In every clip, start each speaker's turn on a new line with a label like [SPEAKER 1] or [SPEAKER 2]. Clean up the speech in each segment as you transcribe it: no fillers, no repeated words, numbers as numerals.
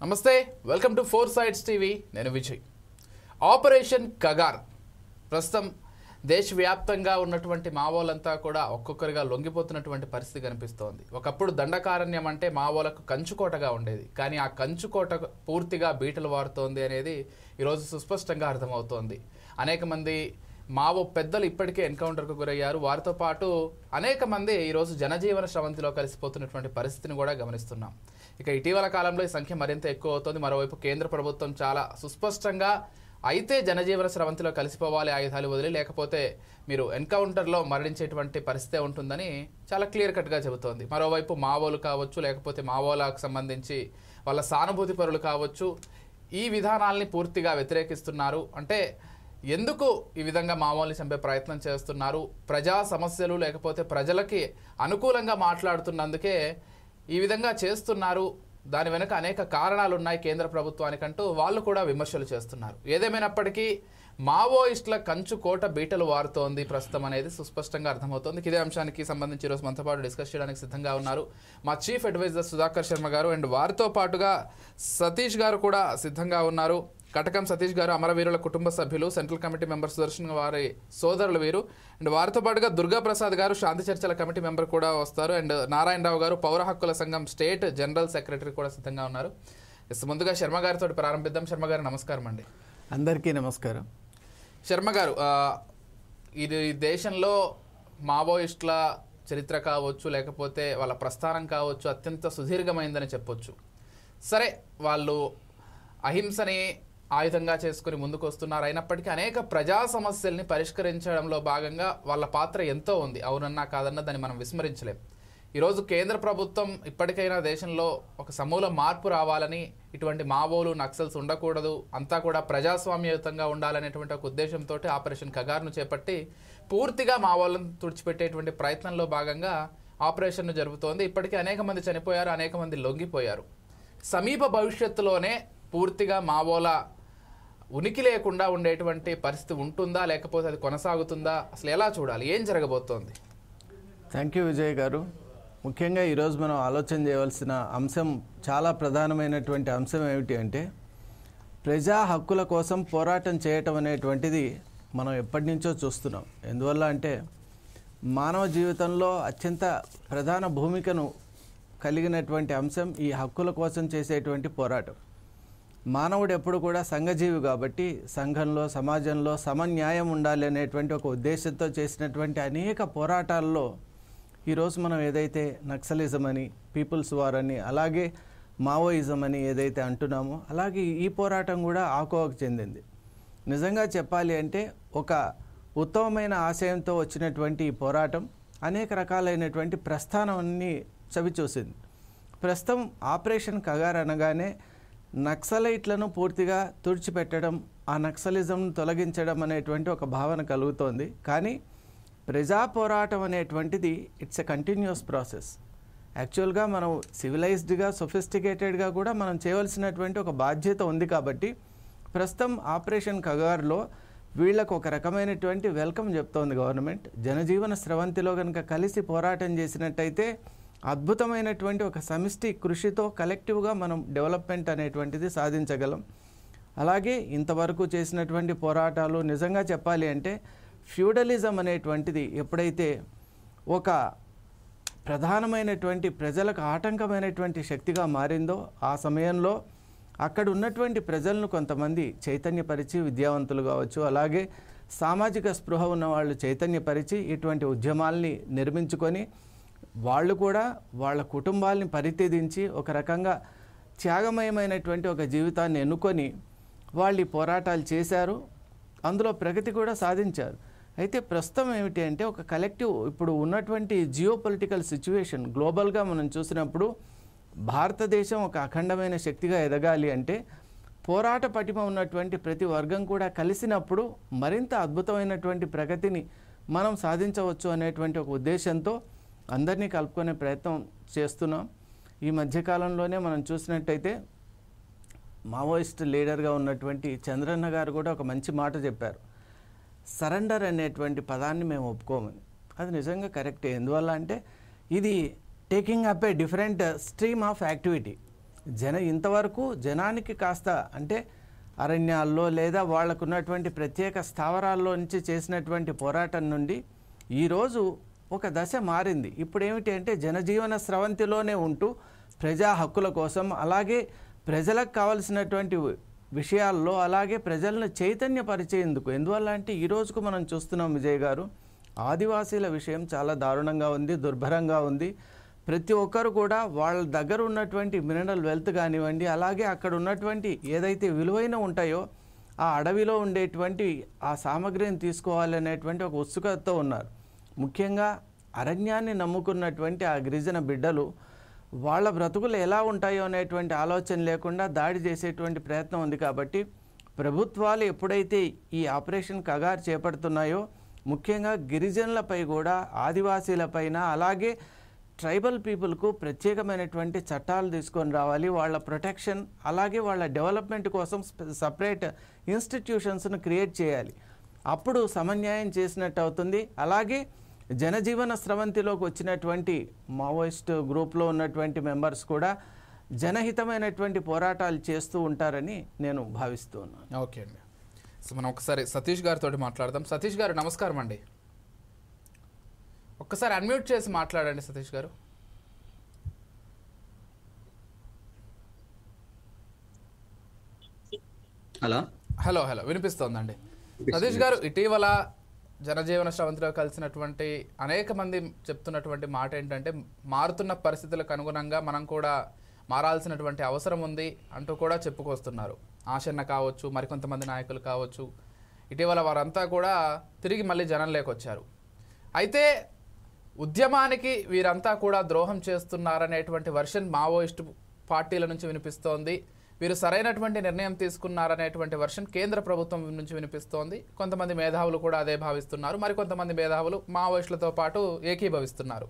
[SPEAKER 1] నమస్తే, welcome to four sides TV. నేను Vijay. Operation Kagar ప్రస్తుతం దేశవ్యాప్తంగా ఉన్నటువంటి మావోలంతా కూడా ఒక్కొక్కరిగా లొంగిపోతున్నటువంటి పరిస్థితి కనిపిస్తోంది. ఒకప్పుడు దండకారణ్యం అంటే మావోలకు కంచుకోటగా ఉండేది, కానీ ఆ కంచుకోట పూర్తిగా బీటలు వారుతోంది అనేది ఈరోజు సుస్పష్టంగా అర్థమవుతోంది. అనేక మంది మావో పెద్దలు ఇప్పటికే ఎన్కౌంటర్కు గురయ్యారు. వారితో పాటు అనేక మంది ఈరోజు జనజీవన స్రవంతిలో కలిసిపోతున్నటువంటి పరిస్థితిని కూడా గమనిస్తున్నాం. ఇక ఇటీవల కాలంలో ఈ సంఖ్య మరింత ఎక్కువ అవుతోంది. మరోవైపు కేంద్ర ప్రభుత్వం చాలా సుస్పష్టంగా అయితే జనజీవన స్రవంతిలో కలిసిపోవాలి, ఆయుధాలు వదిలి, లేకపోతే మీరు ఎన్కౌంటర్లో మరణించేటువంటి పరిస్థితే ఉంటుందని చాలా క్లియర్ కట్గా చెబుతోంది. మరోవైపు మావోలు కావచ్చు, లేకపోతే మావోలకు సంబంధించి వాళ్ళ సానుభూతి పరులు కావచ్చు, ఈ విధానాల్ని పూర్తిగా వ్యతిరేకిస్తున్నారు. అంటే ఎందుకు ఈ విధంగా మావోల్ని చంపే ప్రయత్నం చేస్తున్నారు? ప్రజా సమస్యలు లేకపోతే ప్రజలకి అనుకూలంగా మాట్లాడుతున్నందుకే ఈ విధంగా చేస్తున్నారు. దాని వెనుక అనేక కారణాలు ఉన్నాయి కేంద్ర ప్రభుత్వానికంటూ వాళ్ళు కూడా విమర్శలు చేస్తున్నారు. ఏదేమైనప్పటికీ మావోయిస్టుల కంచు కోట బీటలు వారుతోంది ప్రస్తుతం అనేది సుస్పష్టంగా అర్థమవుతోంది. ఇదే అంశానికి సంబంధించి ఈరోజు మనతో పాటు డిస్కస్ చేయడానికి సిద్ధంగా ఉన్నారు మా చీఫ్ అడ్వైజర్ సుధాకర్ శర్మ గారు. అండ్ వారితో పాటుగా సతీష్ గారు కూడా సిద్ధంగా ఉన్నారు. కటకం సతీష్ గారు అమరవీరుల కుటుంబ సభ్యులు, సెంట్రల్ కమిటీ మెంబర్ సుదర్శన్ వారి సోదరులు వీరు. అండ్ వారితో పాటుగా దుర్గా ప్రసాద్ గారు శాంతి చర్చల కమిటీ మెంబర్ కూడా వస్తారు. అండ్ నారాయణరావు గారు పౌర హక్కుల సంఘం స్టేట్ జనరల్ సెక్రటరీ కూడా సిద్ధంగా ఉన్నారు. ముందుగా శర్మ గారితో ప్రారంభిద్దాం. శర్మ గారు నమస్కారం అండి.
[SPEAKER 2] అందరికీ నమస్కారం.
[SPEAKER 1] శర్మ గారు, ఇది దేశంలో మావోయిస్టుల చరిత్ర కావచ్చు, లేకపోతే వాళ్ళ ప్రస్థానం కావచ్చు, అత్యంత సుదీర్ఘమైందని చెప్పొచ్చు. సరే, వాళ్ళు అహింసని ఆయుధంగా చేసుకుని ముందుకు వస్తున్నారు. అయినప్పటికీ అనేక ప్రజా సమస్యల్ని పరిష్కరించడంలో భాగంగా వాళ్ళ పాత్ర ఎంతో ఉంది. అవునన్నా కాదన్నా దాన్ని మనం విస్మరించలేం. ఈరోజు కేంద్ర ప్రభుత్వం ఇప్పటికైనా దేశంలో ఒక సమూల మార్పు రావాలని, ఇటువంటి మావోలు నక్సల్స్ ఉండకూడదు, అంతా కూడా ప్రజాస్వామ్యయుతంగా ఉండాలనేటువంటి ఒక ఉద్దేశంతో ఆపరేషన్ కగార్ను చేపట్టి పూర్తిగా మావోలను తుడిచిపెట్టేటువంటి ప్రయత్నంలో భాగంగా ఆపరేషన్ జరుగుతోంది. ఇప్పటికీ అనేక మంది చనిపోయారు, అనేక మంది లొంగిపోయారు. సమీప భవిష్యత్తులోనే పూర్తిగా మావోల ఉనికి లేకుండా ఉండేటువంటి పరిస్థితి ఉంటుందా, లేకపోతే అది కొనసాగుతుందా? అసలు ఎలా చూడాలి? ఏం జరగబోతోంది?
[SPEAKER 2] థ్యాంక్ యూ విజయ్ గారు. ముఖ్యంగా ఈరోజు మనం ఆలోచన చేయవలసిన అంశం, చాలా ప్రధానమైనటువంటి అంశం ఏమిటి అంటే, ప్రజా హక్కుల కోసం పోరాటం చేయటం అనేటువంటిది మనం ఎప్పటి నుంచో చూస్తున్నాం. ఎందువల్ల అంటే మానవ జీవితంలో అత్యంత ప్రధాన భూమికను కలిగినటువంటి అంశం ఈ హక్కుల కోసం చేసేటువంటి పోరాటం. మానవుడు ఎప్పుడు కూడా సంఘజీవి కాబట్టి సంఘంలో, సమాజంలో సమన్యాయం ఉండాలి అనేటువంటి ఒక ఉద్దేశంతో చేసినటువంటి అనేక పోరాటాల్లో ఈరోజు మనం ఏదైతే నక్సలిజం అని, పీపుల్స్ వార్ అని, అలాగే మావోయిజం అని ఏదైతే అంటున్నామో, అలాగే ఈ పోరాటం కూడా ఆకోవకు చెందింది. నిజంగా చెప్పాలి అంటే ఒక ఉత్తమమైన ఆశయంతో వచ్చినటువంటి ఈ పోరాటం అనేక రకాలైనటువంటి ప్రస్థానాన్ని చవిచూసింది. ప్రస్తుతం ఆపరేషన్ కగార్ అనగానే నక్సలైట్లను పూర్తిగా తుడిచిపెట్టడం, ఆ నక్సలిజంను తొలగించడం అనేటువంటి ఒక భావన కలుగుతోంది. కానీ ప్రజా పోరాటం అనేటువంటిది ఇట్స్ ఎ కంటిన్యూస్ ప్రాసెస్. యాక్చువల్గా మనం సివిలైజ్డ్గా, సొఫిస్టికేటెడ్గా కూడా మనం చేయవలసినటువంటి ఒక బాధ్యత ఉంది. కాబట్టి ప్రస్తుతం ఆపరేషన్ కగార్లో వీళ్ళకు ఒక రకమైనటువంటి వెల్కమ్ చెప్తోంది గవర్నమెంట్. జనజీవన స్రవంతిలో కనుక కలిసి పోరాటం చేసినట్టయితే అద్భుతమైనటువంటి ఒక సమిష్టి కృషితో కలెక్టివ్గా మనం డెవలప్మెంట్ అనేటువంటిది సాధించగలం. అలాగే ఇంతవరకు చేసినటువంటి పోరాటాలు నిజంగా చెప్పాలి అంటే ఫ్యూడలిజం అనేటువంటిది ఎప్పుడైతే ఒక ప్రధానమైనటువంటి ప్రజలకు ఆటంకమైనటువంటి శక్తిగా మారిందో, ఆ సమయంలో అక్కడ ఉన్నటువంటి ప్రజలను కొంతమంది చైతన్యపరిచి, విద్యావంతులు కావచ్చు, అలాగే సామాజిక స్పృహ ఉన్న వాళ్ళు చైతన్యపరిచి ఇటువంటి ఉద్యమాల్ని నిర్మించుకొని వాళ్ళు కూడా వాళ్ళ కుటుంబాలని పరిత్యజించి ఒక రకంగా త్యాగమయమైనటువంటి ఒక జీవితాన్ని ఎన్నుకొని వాళ్ళు ఈ పోరాటాలు చేశారు. అందులో ప్రగతి కూడా సాధించారు. అయితే ప్రస్తుతం ఏమిటి అంటే ఒక కలెక్టివ్, ఇప్పుడు ఉన్నటువంటి జియో పొలిటికల్ సిచ్యువేషన్ గ్లోబల్గా మనం చూసినప్పుడు భారతదేశం ఒక అఖండమైన శక్తిగా ఎదగాలి అంటే పోరాట పటిమ ఉన్నటువంటి ప్రతి వర్గం కూడా కలిసినప్పుడు మరింత అద్భుతమైనటువంటి ప్రగతిని మనం సాధించవచ్చు అనేటువంటి ఒక ఉద్దేశంతో అందరినీ కలుపుకునే ప్రయత్నం చేస్తున్నాం. ఈ మధ్యకాలంలోనే మనం చూసినట్టయితే మావోయిస్ట్ లీడర్గా ఉన్నటువంటి చంద్రన్న గారు కూడా ఒక మంచి మాట చెప్పారు. సరెండర్ అనేటువంటి పదాన్ని మేము ఒప్పుకోమని. అది నిజంగా కరెక్టే. ఎందువల్ల అంటే ఇది taking up a different stream of activity. ఇంతవరకు జనానికి కాస్త అంటే అరణ్యాల్లో లేదా వాళ్ళకున్నటువంటి ప్రత్యేక స్థావరాల్లో నుంచి చేసినటువంటి పోరాటం నుండి ఈరోజు ఒక దశ మారింది. ఇప్పుడు ఏమిటి అంటే జనజీవన స్రవంతిలోనే ఉంటూ ప్రజా హక్కుల కోసం, అలాగే ప్రజలకు కావలసినటువంటి విషయాల్లో అలాగే ప్రజలను చైతన్యపరిచేందుకు. ఎందువల్ల అంటే ఈ రోజుకు మనం చూస్తున్నాం విజయ్ గారు, ఆదివాసీల విషయం చాలా దారుణంగా ఉంది, దుర్భరంగా ఉంది. ప్రతి ఒక్కరు కూడా వాళ్ళ దగ్గర ఉన్నటువంటి మినరల్ వెల్త్ కానివ్వండి, అలాగే అక్కడ ఉన్నటువంటి ఏదైతే విలువైన ఉంటాయో ఆ అడవిలో ఉండేటువంటి ఆ సామగ్రిని తీసుకోవాలనేటువంటి ఒక ఉత్సుకతతో ఉన్నారు. ముఖ్యంగా అరణ్యాన్ని నమ్ముకున్నటువంటి ఆ గిరిజన బిడ్డలు వాళ్ళ బ్రతుకులు ఎలా ఉంటాయో అనేటువంటి ఆలోచన లేకుండా దాడి చేసేటువంటి ప్రయత్నం ఉంది. కాబట్టి ప్రభుత్వాలు ఎప్పుడైతే ఈ ఆపరేషన్ కగార్ చేపడుతున్నాయో ముఖ్యంగా గిరిజనులపై కూడా, ఆదివాసీలపైన, అలాగే ట్రైబల్ పీపుల్కు ప్రత్యేకమైనటువంటి చట్టాలు తీసుకొని రావాలి. వాళ్ళ ప్రొటెక్షన్ అలాగే వాళ్ళ డెవలప్మెంట్ కోసం సపరేట్ ఇన్స్టిట్యూషన్స్ను క్రియేట్ చేయాలి. అప్పుడు సమన్యాయం చేసినట్టు అవుతుంది. అలాగే జనజీవన స్రవంతిలోకి వచ్చినటువంటి మావోయిస్ట్ గ్రూప్లో ఉన్నటువంటి మెంబర్స్ కూడా జనహితమైనటువంటి పోరాటాలు చేస్తూ ఉంటారని నేను భావిస్తూ ఉన్నాను.
[SPEAKER 1] ఓకే అండి. సో మనం ఒకసారి సతీష్ గారితో మాట్లాడదాం. సతీష్ గారు నమస్కారం అండి. ఒక్కసారి అన్మ్యూట్ చేసి మాట్లాడండి Satish garu.
[SPEAKER 3] Hello
[SPEAKER 1] hello hello వినిపిస్తోందండి. సతీష్ గారు, ఇటీవల జనజీవన స్రవంతిలో కలిసినటువంటి అనేక మంది చెప్తున్నటువంటి మాట ఏంటంటే మారుతున్న పరిస్థితులకు అనుగుణంగా మనం కూడా మారాల్సినటువంటి అవసరం ఉంది అంటూ కూడా చెప్పుకొస్తున్నారు. ఆశన్న కావచ్చు, మరికొంతమంది నాయకులు కావచ్చు, ఇటీవల వారంతా కూడా తిరిగి మళ్ళీ జనంలోకి వచ్చారు. అయితే ఉద్యమానికి వీరంతా కూడా ద్రోహం చేస్తున్నారనేటువంటి వర్షన్ మావోయిస్టు పార్టీల నుంచి వినిపిస్తోంది. వీరు సరైనటువంటి నిర్ణయం తీసుకున్నారనేటువంటి వర్షన్ కేంద్ర ప్రభుత్వం నుంచి వినిపిస్తోంది. కొంతమంది మేధావులు కూడా అదే భావిస్తున్నారు. మరికొంతమంది మేధావులు మావోయిస్టులతో పాటు ఏకీభవిస్తున్నారు.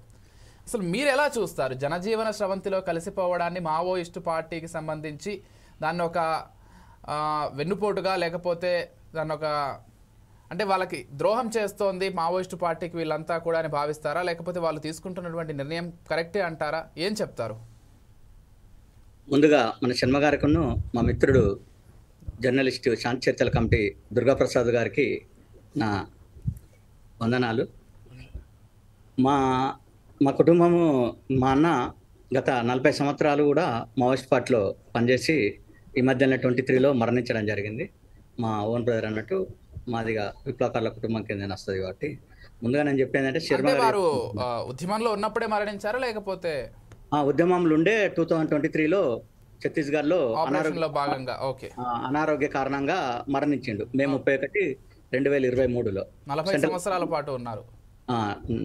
[SPEAKER 1] అసలు మీరు ఎలా చూస్తారు జనజీవన స్రవంతిలో కలిసిపోవడాన్ని? మావోయిస్టు పార్టీకి సంబంధించి దాన్ని ఒక వెన్నుపోటుగా, లేకపోతే దాన్ని ఒక అంటే వాళ్ళకి ద్రోహం చేస్తోంది మావోయిస్టు పార్టీకి వీళ్ళంతా కూడా అని భావిస్తారా, లేకపోతే వాళ్ళు తీసుకుంటున్నటువంటి నిర్ణయం కరెక్టే అంటారా? ఏం చెప్తారు?
[SPEAKER 3] ముందుగా మన శర్మ గారికును మా మిత్రుడు జర్నలిస్టు శాంతి చర్చల కమిటీ దుర్గాప్రసాద్ గారికి నా వందనాలు. మా కుటుంబము, మా అన్న గత 40 సంవత్సరాలు కూడా మావోయిస్ట్ పార్టీలో పనిచేసి ఈ మధ్యన 23లో మరణించడం జరిగింది. మా ఓన్ బ్రదర్ అన్నట్టు మాదిగా విప్లవకారుల కుటుంబం కింద వస్తుంది. కాబట్టి ముందుగా నేను చెప్పేది అంటే శర్మ
[SPEAKER 1] గారు ఉద్యమంలో ఉన్నప్పుడే మరణించారా, లేకపోతే
[SPEAKER 3] ఉద్యమంలో ఉండే 2023లో ఛత్తీస్గఢ్లో అనారోగ్య కారణంగా మరణించిండు. మే 31, 2023లో
[SPEAKER 1] 40 సంవత్సరాల పాటు ఉన్నారు.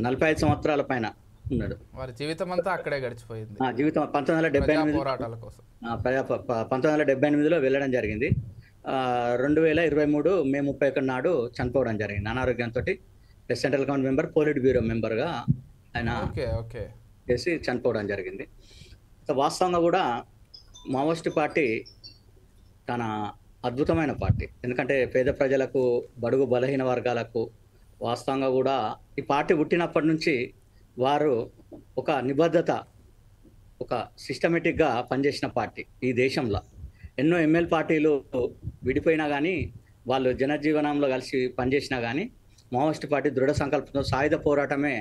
[SPEAKER 3] 45 సంవత్సరాల పైన ఉన్నాడు.
[SPEAKER 1] వారి జీవితం అంతా అక్కడే గడిచిపోయింది.
[SPEAKER 3] జీవితం 1978
[SPEAKER 1] పోరాటాల కోసం
[SPEAKER 3] 1978లో వెళ్ళడం జరిగింది. 2023 మే 31 నాడు చనిపోవడం జరిగింది అనారోగ్యంతో. Central committee member, polit bureau మెంబర్గా ఆయన చేసి చనిపోవడం జరిగింది. వాస్తవంగా కూడా మావోయిస్ట్ పార్టీ తన అద్భుతమైన పార్టీ. ఎందుకంటే పేద ప్రజలకు, బడుగు బలహీన వర్గాలకు వాస్తవంగా కూడా ఈ పార్టీ పుట్టినప్పటి నుంచి వారు ఒక నిబద్ధత, ఒక సిస్టమేటిక్గా పనిచేసిన పార్టీ. ఈ దేశంలో ఎన్నో ఎంఎల్ పార్టీలు విడిపోయినా కానీ, వాళ్ళు జనజీవనంలో కలిసి పనిచేసినా కానీ మావోయిస్ట్ పార్టీ దృఢ సంకల్పంతో సాయుధ పోరాటమే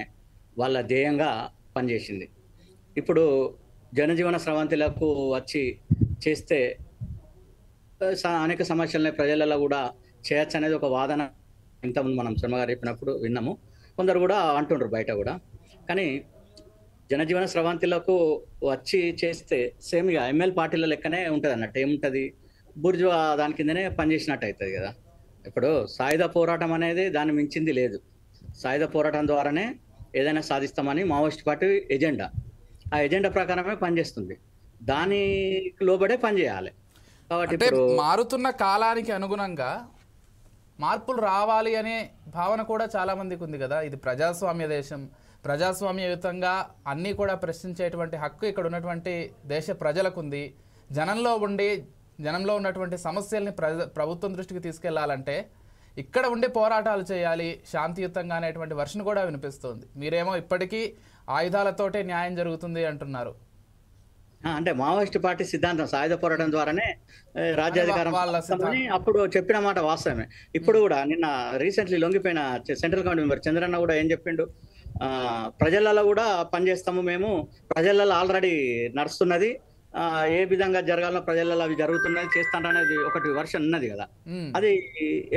[SPEAKER 3] వాళ్ళ ధ్యేయంగా పనిచేసింది. ఇప్పుడు జనజీవన స్రవంతిలకు వచ్చి చేస్తే అనేక సమస్యలని ప్రజలలో కూడా చేయొచ్చు అనేది ఒక వాదన ఇంతకుముందు మనం శర్మగారు చెప్పినప్పుడు విన్నాము. కొందరు కూడా అంటుండ్రు బయట కూడా. కానీ జనజీవన స్రవంతిలకు వచ్చి చేస్తే సేమ్ ఇక ఎంఎల్ పార్టీల లెక్కనే ఉంటుంది అన్నట్టు. ఏముంటుంది, బుర్జువా దాని కిందనే పనిచేసినట్టు అవుతుంది కదా. ఇప్పుడు సాయుధ పోరాటం అనేది దాన్ని మించింది లేదు. సాయుధ పోరాటం ద్వారానే ఏదైనా సాధిస్తామని మావోయిస్ట్ పార్టీ ఎజెండా. ఆ ఎజెండా ప్రకారమే పనిచేస్తుంది. దానికి లోబడే పనిచేయాలి. కాబట్టి
[SPEAKER 1] మారుతున్న కాలానికి అనుగుణంగా మార్పులు రావాలి అనే భావన కూడా చాలా మందికి ఉంది కదా. ఇది ప్రజాస్వామ్య దేశం, ప్రజాస్వామ్యయుతంగా అన్నీ కూడా ప్రశ్నించేటువంటి హక్కు ఇక్కడ ఉన్నటువంటి దేశ ప్రజలకు ఉంది. జనంలో ఉన్నటువంటి సమస్యల్ని ప్రభుత్వం దృష్టికి తీసుకెళ్లాలంటే ఇక్కడ ఉండే పోరాటాలు చేయాలి శాంతియుతంగా అనేటువంటి వర్షన్ కూడా వినిపిస్తుంది. మీరేమో ఇప్పటికీ ఆయుధాలతోటే న్యాయం జరుగుతుంది అంటున్నారు.
[SPEAKER 3] అంటే మావోయిస్ట్ పార్టీ సిద్ధాంతం సాయుధ పోరాటం ద్వారానే రాజ్యాధికారం అని అప్పుడు చెప్పిన మాట వాస్తవమే. ఇప్పుడు కూడా నిన్న రీసెంట్లీ లొంగిపోయిన సెంట్రల్ కమిటీ మెంబర్ చంద్రన్న కూడా ఏం చెప్పిండు, ప్రజలలో కూడా పనిచేస్తాము మేము, ప్రజలలో ఆల్రెడీ నడుస్తున్నది, ఏ విధంగా జరగాలో ప్రజలలో అవి జరుగుతున్నది చేస్తాను అనేది ఒకటి వర్షన్ ఉన్నది కదా. అది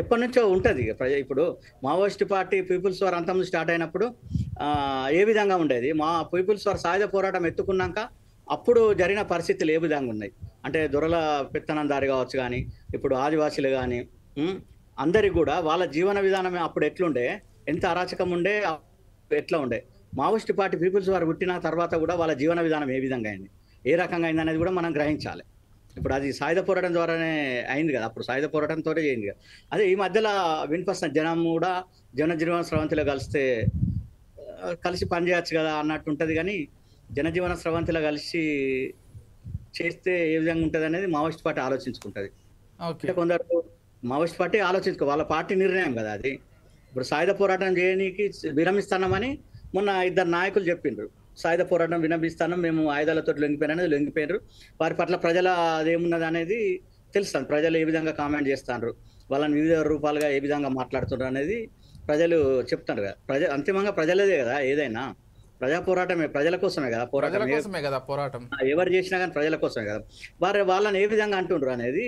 [SPEAKER 3] ఎప్పటి నుంచో ఉంటది. ఇప్పుడు మావోయిస్ట్ పార్టీ పీపుల్స్ వార్ అంతం స్టార్ట్ అయినప్పుడు ఏ విధంగా ఉండేది, మా పీపుల్స్ వార్ సాయుధ పోరాటం ఎత్తుకున్నాక అప్పుడు జరిగిన పరిస్థితులు ఏ విధంగా ఉన్నాయి అంటే దొరల పెత్తనందారి కావచ్చు, కానీ ఇప్పుడు ఆదివాసీలు కానీ అందరికి కూడా వాళ్ళ జీవన విధానం అప్పుడు ఎట్లుండే, ఎంత అరాచకం ఉండే, ఎట్లా ఉండే. మావోయిస్ట్ పార్టీ పీపుల్స్ వారు పుట్టిన తర్వాత కూడా వాళ్ళ జీవన విధానం ఏ విధంగా అయింది, ఏ రకంగా అయింది అనేది కూడా మనం గ్రహించాలి. ఇప్పుడు అది సాయుధ పోరాటం ద్వారానే అయింది కదా, అప్పుడు సాయుధ పోరాటంతో అయింది కదా. అదే ఈ మధ్యలో వినిపిస్తున్న జనం కూడా జనజీవన స్రవంతిలో కలిసి పనిచేయచ్చు కదా అన్నట్టు ఉంటుంది. కానీ జనజీవన స్రవంతిలో కలిసి చేస్తే ఏ విధంగా ఉంటుంది అనేది మావోయిస్ట్ పార్టీ ఆలోచించుకుంటుంది. అంటే కొందరు మావోయిస్ట్ పార్టీ వాళ్ళ పార్టీ నిర్ణయం కదా అది. ఇప్పుడు సాయుధ పోరాటం చేయడానికి విరమిస్తున్నామని మొన్న 2 నాయకులు చెప్పిండ్రు, సాయుధ పోరాటం విరమిస్తాను మేము ఆయుధాలతో లొంగిపోయినారు, వారి పట్ల ప్రజల అదేమున్నది అనేది తెలుస్తాను, ప్రజలు ఏ విధంగా కామెంట్ చేస్తున్నారు, వాళ్ళని వివిధ రూపాలుగా ఏ విధంగా మాట్లాడుతున్నారు అనేది ప్రజలు చెప్తారు కదా. అంతిమంగా ప్రజలదే కదా, ఏదైనా ప్రజా పోరాటమే, ప్రజల కోసమే కదా పోరాటం, ఎవరు చేసినా కానీ ప్రజల కోసమే కదా. వాళ్ళని ఏ విధంగా అంటుండ్రు అనేది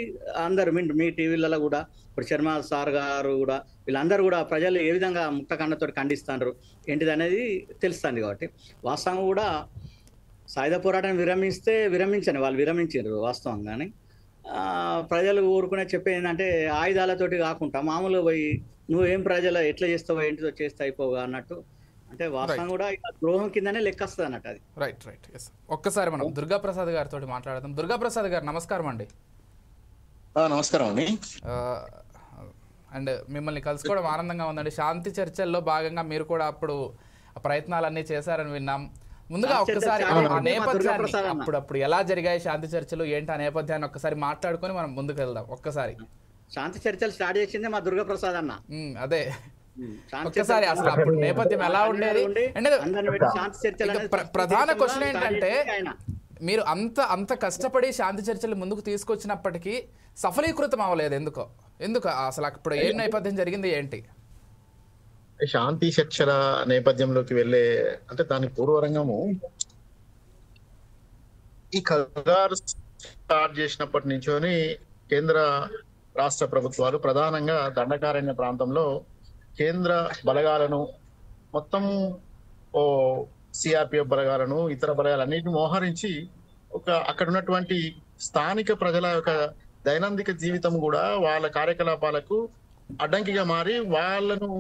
[SPEAKER 3] అందరు మీ టీవీలలో కూడా, ఇప్పుడు శర్మ సార్ గారు కూడా, వీళ్ళందరూ కూడా ప్రజలు ఏ విధంగా ముక్తకండతో ఖండిస్తారు ఏంటిది అనేది తెలుస్తుంది. కాబట్టి వాస్తవం కూడా సాయుధ పోరాటం విరమించని వాళ్ళు విరమించారు వాస్తవంగానే. ప్రజలు ఊరుకునే చెప్పేది ఏంటంటే ఆయుధాలతోటి కాకుండా మామూలుగా పోయి నువ్వేం ప్రజలు ఎట్లా చేస్తావో ఏంటిదో చేస్తే అయిపోగా అన్నట్టు, అంటే వాస్తవం కూడా ద్రోహం కిందనే లెక్కస్తుంది అన్నట్టు అది.
[SPEAKER 1] రైట్. ఒక్కసారి మనం దుర్గా ప్రసాద్ గారితో మాట్లాడదాం. దుర్గా ప్రసాద్ గారు నమస్కారం అండి.
[SPEAKER 4] నమస్కారం అండి.
[SPEAKER 1] అండ్ మిమ్మల్ని కలుసుకోవడం ఆనందంగా ఉందండి. శాంతి చర్చల్లో భాగంగా మీరు కూడా అప్పుడు ప్రయత్నాలన్నీ చేశారని విన్నాం. ముందుగా ఒక్కసారి ఆ నేపథ్యాన్ని అప్పుడు ఎలా జరిగాయి శాంతి చర్చలు ఏంటి ఆ నేపథ్యాన్ని ఒక్కసారి మాట్లాడుకొని మనం ముందుకు వెళ్దాం. ఒక్కసారి
[SPEAKER 3] శాంతి చర్చలు స్టార్ట్ చేసింది మా దుర్గా ప్రసాద్ అన్న.
[SPEAKER 1] అదే ఒక్కసారి అసలు అప్పుడు నేపథ్యం ఎలా ఉండేది. ప్రధాన క్వశ్చన్ ఏంటంటే మీరు అంత కష్టపడి శాంతి చర్చలు ముందుకు తీసుకొచ్చినప్పటికీ సఫలీకృతం అవ్వలేదు, ఎందుకు అసలు అప్పుడు ఏం నేపథ్యం జరిగింది ఏంటి?
[SPEAKER 4] శాంతి చర్చల నేపథ్యంలోకి వెళ్ళే అంటే దాని పూర్వరంగము ఈ ఖగార్ స్టార్ట్ చేసినప్పటి నుంచోని కేంద్ర రాష్ట్ర ప్రభుత్వాలు ప్రధానంగా దండకారణ్య ప్రాంతంలో కేంద్ర బలగాలను మొత్తం సిఆర్పిఎఫ్ బలగాలను ఇతర బలగాలన్నిటిని మోహరించి అక్కడ ఉన్నటువంటి స్థానిక ప్రజల యొక్క దైనందిక జీవితం కూడా వాళ్ళ కార్యకలాపాలకు అడ్డంకిగా మారి వాళ్ళను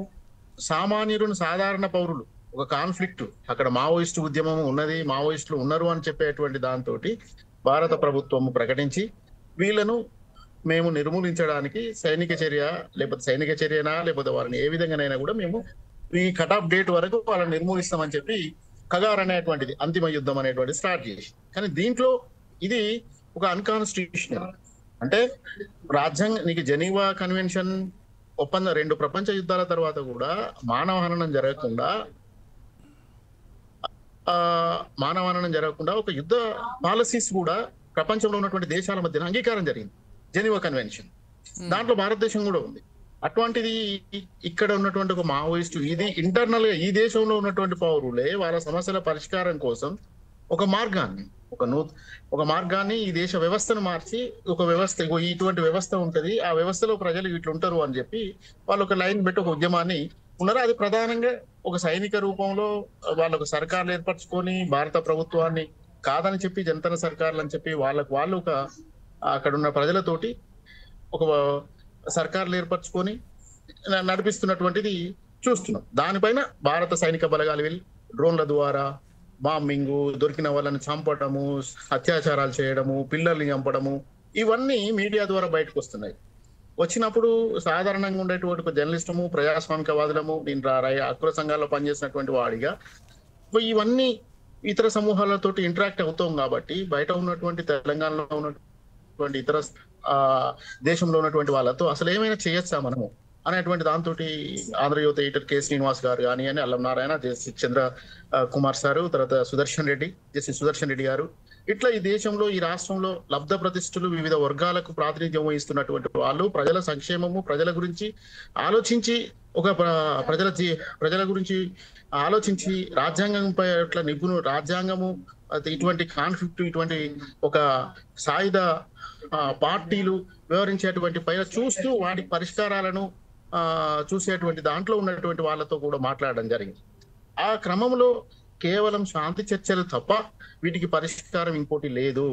[SPEAKER 4] సామాన్యులను సాధారణ పౌరులు ఒక కాన్ఫ్లిక్ట్ అక్కడ మావోయిస్టు ఉద్యమం ఉన్నది, మావోయిస్టులు ఉన్నారు అని చెప్పేటువంటి దాంతో భారత ప్రభుత్వం ప్రకటించి వీళ్ళను మేము నిర్మూలించడానికి సైనిక చర్యనా లేకపోతే వారిని ఏ విధంగానైనా కూడా మేము ఈ కట్ ఆఫ్ డేట్ వరకు వాళ్ళని నిర్మూలిస్తామని చెప్పి ఖగార్ అనేటువంటిది అంతిమ యుద్ధం అనేటువంటి స్టార్ట్ చేసి. కానీ దీంట్లో ఇది ఒక అన్కాన్స్టిట్యూషనల్ అంటే నీకు జెనీవా కన్వెన్షన్ ఒప్పందం 2 ప్రపంచ యుద్ధాల తర్వాత కూడా మానవ హననం జరగకుండా ఒక యుద్ధ పాలసీస్ కూడా ప్రపంచంలో ఉన్నటువంటి దేశాల మధ్యన అంగీకారం జరిగింది, జెనీవా కన్వెన్షన్. దాంట్లో భారతదేశం కూడా ఉంది. అటువంటిది ఇక్కడ ఉన్నటువంటి ఒక మావోయిస్టు ఇది ఇంటర్నల్ గా ఈ దేశంలో ఉన్నటువంటి పౌరులే వాళ్ళ సమస్యల పరిష్కారం కోసం ఒక మార్గాన్ని ఈ దేశ వ్యవస్థను మార్చి ఒక వ్యవస్థ ఇటువంటి వ్యవస్థ ఉంటది, ఆ వ్యవస్థలో ప్రజలు ఇట్లా ఉంటారు అని చెప్పి వాళ్ళు ఒక లైన్ పెట్టి ఒక ఉద్యమాన్ని ఉన్నారు. అది ప్రధానంగా ఒక సైనిక రూపంలో వాళ్ళకు సర్కార్లు ఏర్పరచుకొని భారత ప్రభుత్వాన్ని కాదని చెప్పి జనతన సర్కార్లు అని చెప్పి వాళ్ళు ఒక అక్కడ ఉన్న ప్రజలతోటి ఒక సర్కార్లు ఏర్పరచుకొని నడిపిస్తున్నటువంటిది చూస్తున్నాం. దానిపైన భారత సైనిక బలగాలు వెళ్ళి డ్రోన్ల ద్వారా బాంబింగ్, దొరికిన వాళ్ళని చంపడము, అత్యాచారాలు చేయడము, పిల్లల్ని చంపడము, ఇవన్నీ మీడియా ద్వారా బయటకు వస్తున్నాయి. వచ్చినప్పుడు సాధారణంగా ఉండేటువంటి ఒక జర్నలిస్టము, ప్రజాస్వామికవాదులము, దీంట్లో హక్కుల సంఘాల్లో పనిచేసినటువంటి వాడిగా ఇవన్నీ ఇతర సమూహాలతోటి ఇంటరాక్ట్ అవుతాం కాబట్టి బయట ఉన్నటువంటి తెలంగాణలో ఉన్నటువంటి ఇతర దేశంలో ఉన్నటువంటి వాళ్ళతో అసలు ఏమైనా చేయొచ్చా మనము అనేటువంటి దాంతో ఆంధ్రజ్యోతి ఎడిటర్ కె శ్రీనివాస్ గారు కానీ అల్లం నారాయణ, జస్టిస్ చంద్ర కుమార్ సారు, తర్వాత జస్టిస్ సుదర్శన్ రెడ్డి గారు ఇట్లా ఈ దేశంలో ఈ రాష్ట్రంలో లబ్ధ ప్రతిష్ఠులు వివిధ వర్గాలకు ప్రాతినిధ్యం వహిస్తున్నటువంటి వాళ్ళు ప్రజల సంక్షేమము ప్రజల గురించి ఆలోచించి ఒక ప్రజల గురించి ఆలోచించి రాజ్యాంగం పట్ల రాజ్యాంగము ఇటువంటి కాన్ఫ్లిక్ట్ ఇటువంటి ఒక సాయుధ పార్టీలు వివరించేటువంటి పైన చూస్తూ వాటి పరిష్కారాలను చూసేటువంటి దాంట్లో ఉన్నటువంటి వాళ్ళతో కూడా మాట్లాడడం జరిగింది. ఆ క్రమంలో కేవలం శాంతి చర్చలు తప్ప వీటికి పరిష్కారం ఇంకోటి లేదు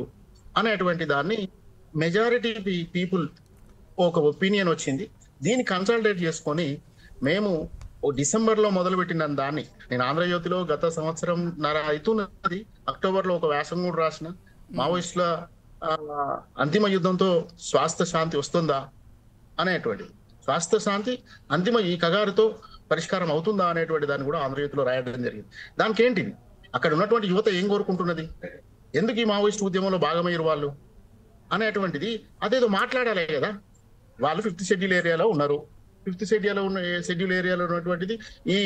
[SPEAKER 4] అనేటువంటి దాన్ని మెజారిటీ పీపుల్ ఒక ఒపీనియన్ వచ్చింది. దీన్ని కన్సల్టేట్ చేసుకొని మేము డిసెంబర్లో మొదలుపెట్టిన దాన్ని నేను ఆంధ్రజ్యోతిలో గత సంవత్సరం అవుతున్నది అక్టోబర్లో ఒక వ్యాసం కూడా రాసిన మావోయిస్టుల అంతిమ యుద్ధంతో స్వాస్థ శాంతి వస్తుందా అనేటువంటిది, స్వాస్థ శాంతి అంతిమ ఈ కగారుతో పరిష్కారం అవుతుందా అనేటువంటి దాన్ని కూడా ఆంధ్రజ్యోతిలో రాయడం జరిగింది. దానికి ఏంటిది, అక్కడ ఉన్నటువంటి యువత ఏం కోరుకుంటున్నది, ఎందుకు ఈ మావోయిస్ట్ ఉద్యమంలో భాగమయ్యారు వాళ్ళు అనేటువంటిది అదేదో మాట్లాడాలి కదా. వాళ్ళు 5th షెడ్యూల్ ఏరియాలో ఉన్నారు. 5th షెడ్యూల్ ఏరియాలో ఉన్నటువంటిది ఈ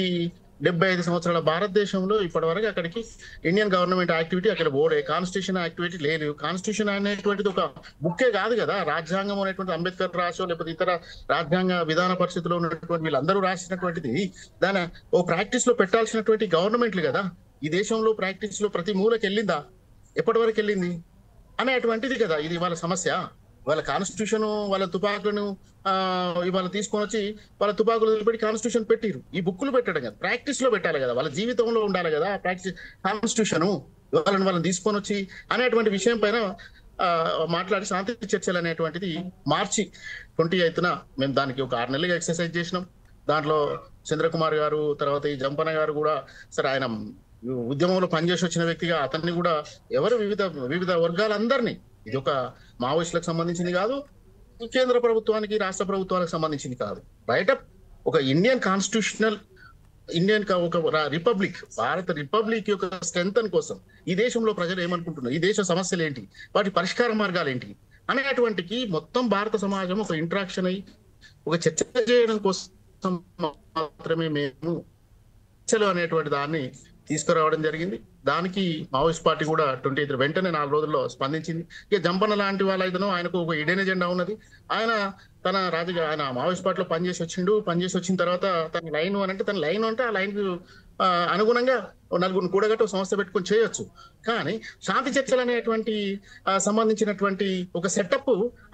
[SPEAKER 4] 75 సంవత్సరాల భారతదేశంలో ఇప్పటి వరకు అక్కడికి ఇండియన్ గవర్నమెంట్ యాక్టివిటీ అక్కడ బోర్డే కాన్స్టిట్యూషన్ యాక్టివిటీ లేదు. కాన్స్టిట్యూషన్ అనేటువంటిది ఒక బుక్కే కాదు కదా, రాజ్యాంగం అనేటువంటి అంబేద్కర్ రాసో లేకపోతే ఇతర రాజ్యాంగ విధాన పరిస్థితిలో ఉన్నటువంటి వీళ్ళందరూ రాసినటువంటిది దాని ఓ ప్రాక్టీస్ లో పెట్టాల్సినటువంటి గవర్నమెంట్లు కదా. ఈ దేశంలో ప్రాక్టీస్ లో ప్రతి మూలకి వెళ్ళిందా, ఎప్పటి వరకు వెళ్ళింది అనేటువంటిది కదా ఇది వాళ్ళ సమస్య. వాళ్ళ కాన్స్టిట్యూషన్ వాళ్ళ తుపాకులను ఇవాళ తీసుకొని వచ్చి వాళ్ళ తుపాకులు పెట్టి కాన్స్టిట్యూషన్ పెట్టిరు. ఈ బుక్కులు పెట్టడం కదా, ప్రాక్టీస్ లో పెట్టాలి కదా, వాళ్ళ జీవితంలో ఉండాలి కదా ప్రాక్టీస్ కాన్స్టిట్యూషన్. వాళ్ళని తీసుకొని వచ్చి అనేటువంటి విషయం పైన మాట్లాడి శాంతి చర్చలు అనేటువంటిది మార్చి 28న మేము దానికి ఒక 6 నెలలుగా ఎక్సర్సైజ్ చేసినాం. దాంట్లో చంద్రకుమార్ గారు తర్వాత ఈ జంపన్న గారు కూడా సరే ఆయన ఉద్యమంలో పనిచేసి వచ్చిన వ్యక్తిగా అతన్ని కూడా ఎవరు వివిధ వర్గాలందరినీ, ఇది ఒక మావోయిస్టులకు సంబంధించింది కాదు, కేంద్ర ప్రభుత్వానికి రాష్ట్ర ప్రభుత్వాలకు సంబంధించింది కాదు, బయట ఒక ఇండియన్ కాన్స్టిట్యూషనల్ ఒక రిపబ్లిక్ భారత రిపబ్లిక్ యొక్క స్ట్రెంగ్త్ కోసం ఈ దేశంలో ప్రజలు ఏమనుకుంటున్నారు, ఈ దేశ సమస్యలు ఏంటి, వాటి పరిష్కార మార్గాలు ఏంటి అనేటువంటికి మొత్తం భారత సమాజం ఒక ఇంటరాక్షన్ అయ్యి ఒక చర్చ చేయడం కోసం మాత్రమే మేము చర్చలు అనేటువంటి దాన్ని తీసుకురావడం జరిగింది. దానికి మావోయిస్ట్ పార్టీ కూడా 28 వెంటనే 4 రోజుల్లో స్పందించింది. ఇక జంపన్న లాంటి వాళ్ళైతేనో ఆయనకు ఒక ఇడెన్ ఎజెండా ఉన్నది. ఆయన ఆయన మావోయిస్ట్ పార్టీలో పనిచేసి వచ్చిన తర్వాత తన లైన్ అంటే ఆ లైన్ అనుగుణంగా నలుగురిని కూడగట్టు సంస్థ పెట్టుకొని చేయొచ్చు. కానీ శాంతి చర్చలు అనేటువంటి సంబంధించినటువంటి ఒక సెటప్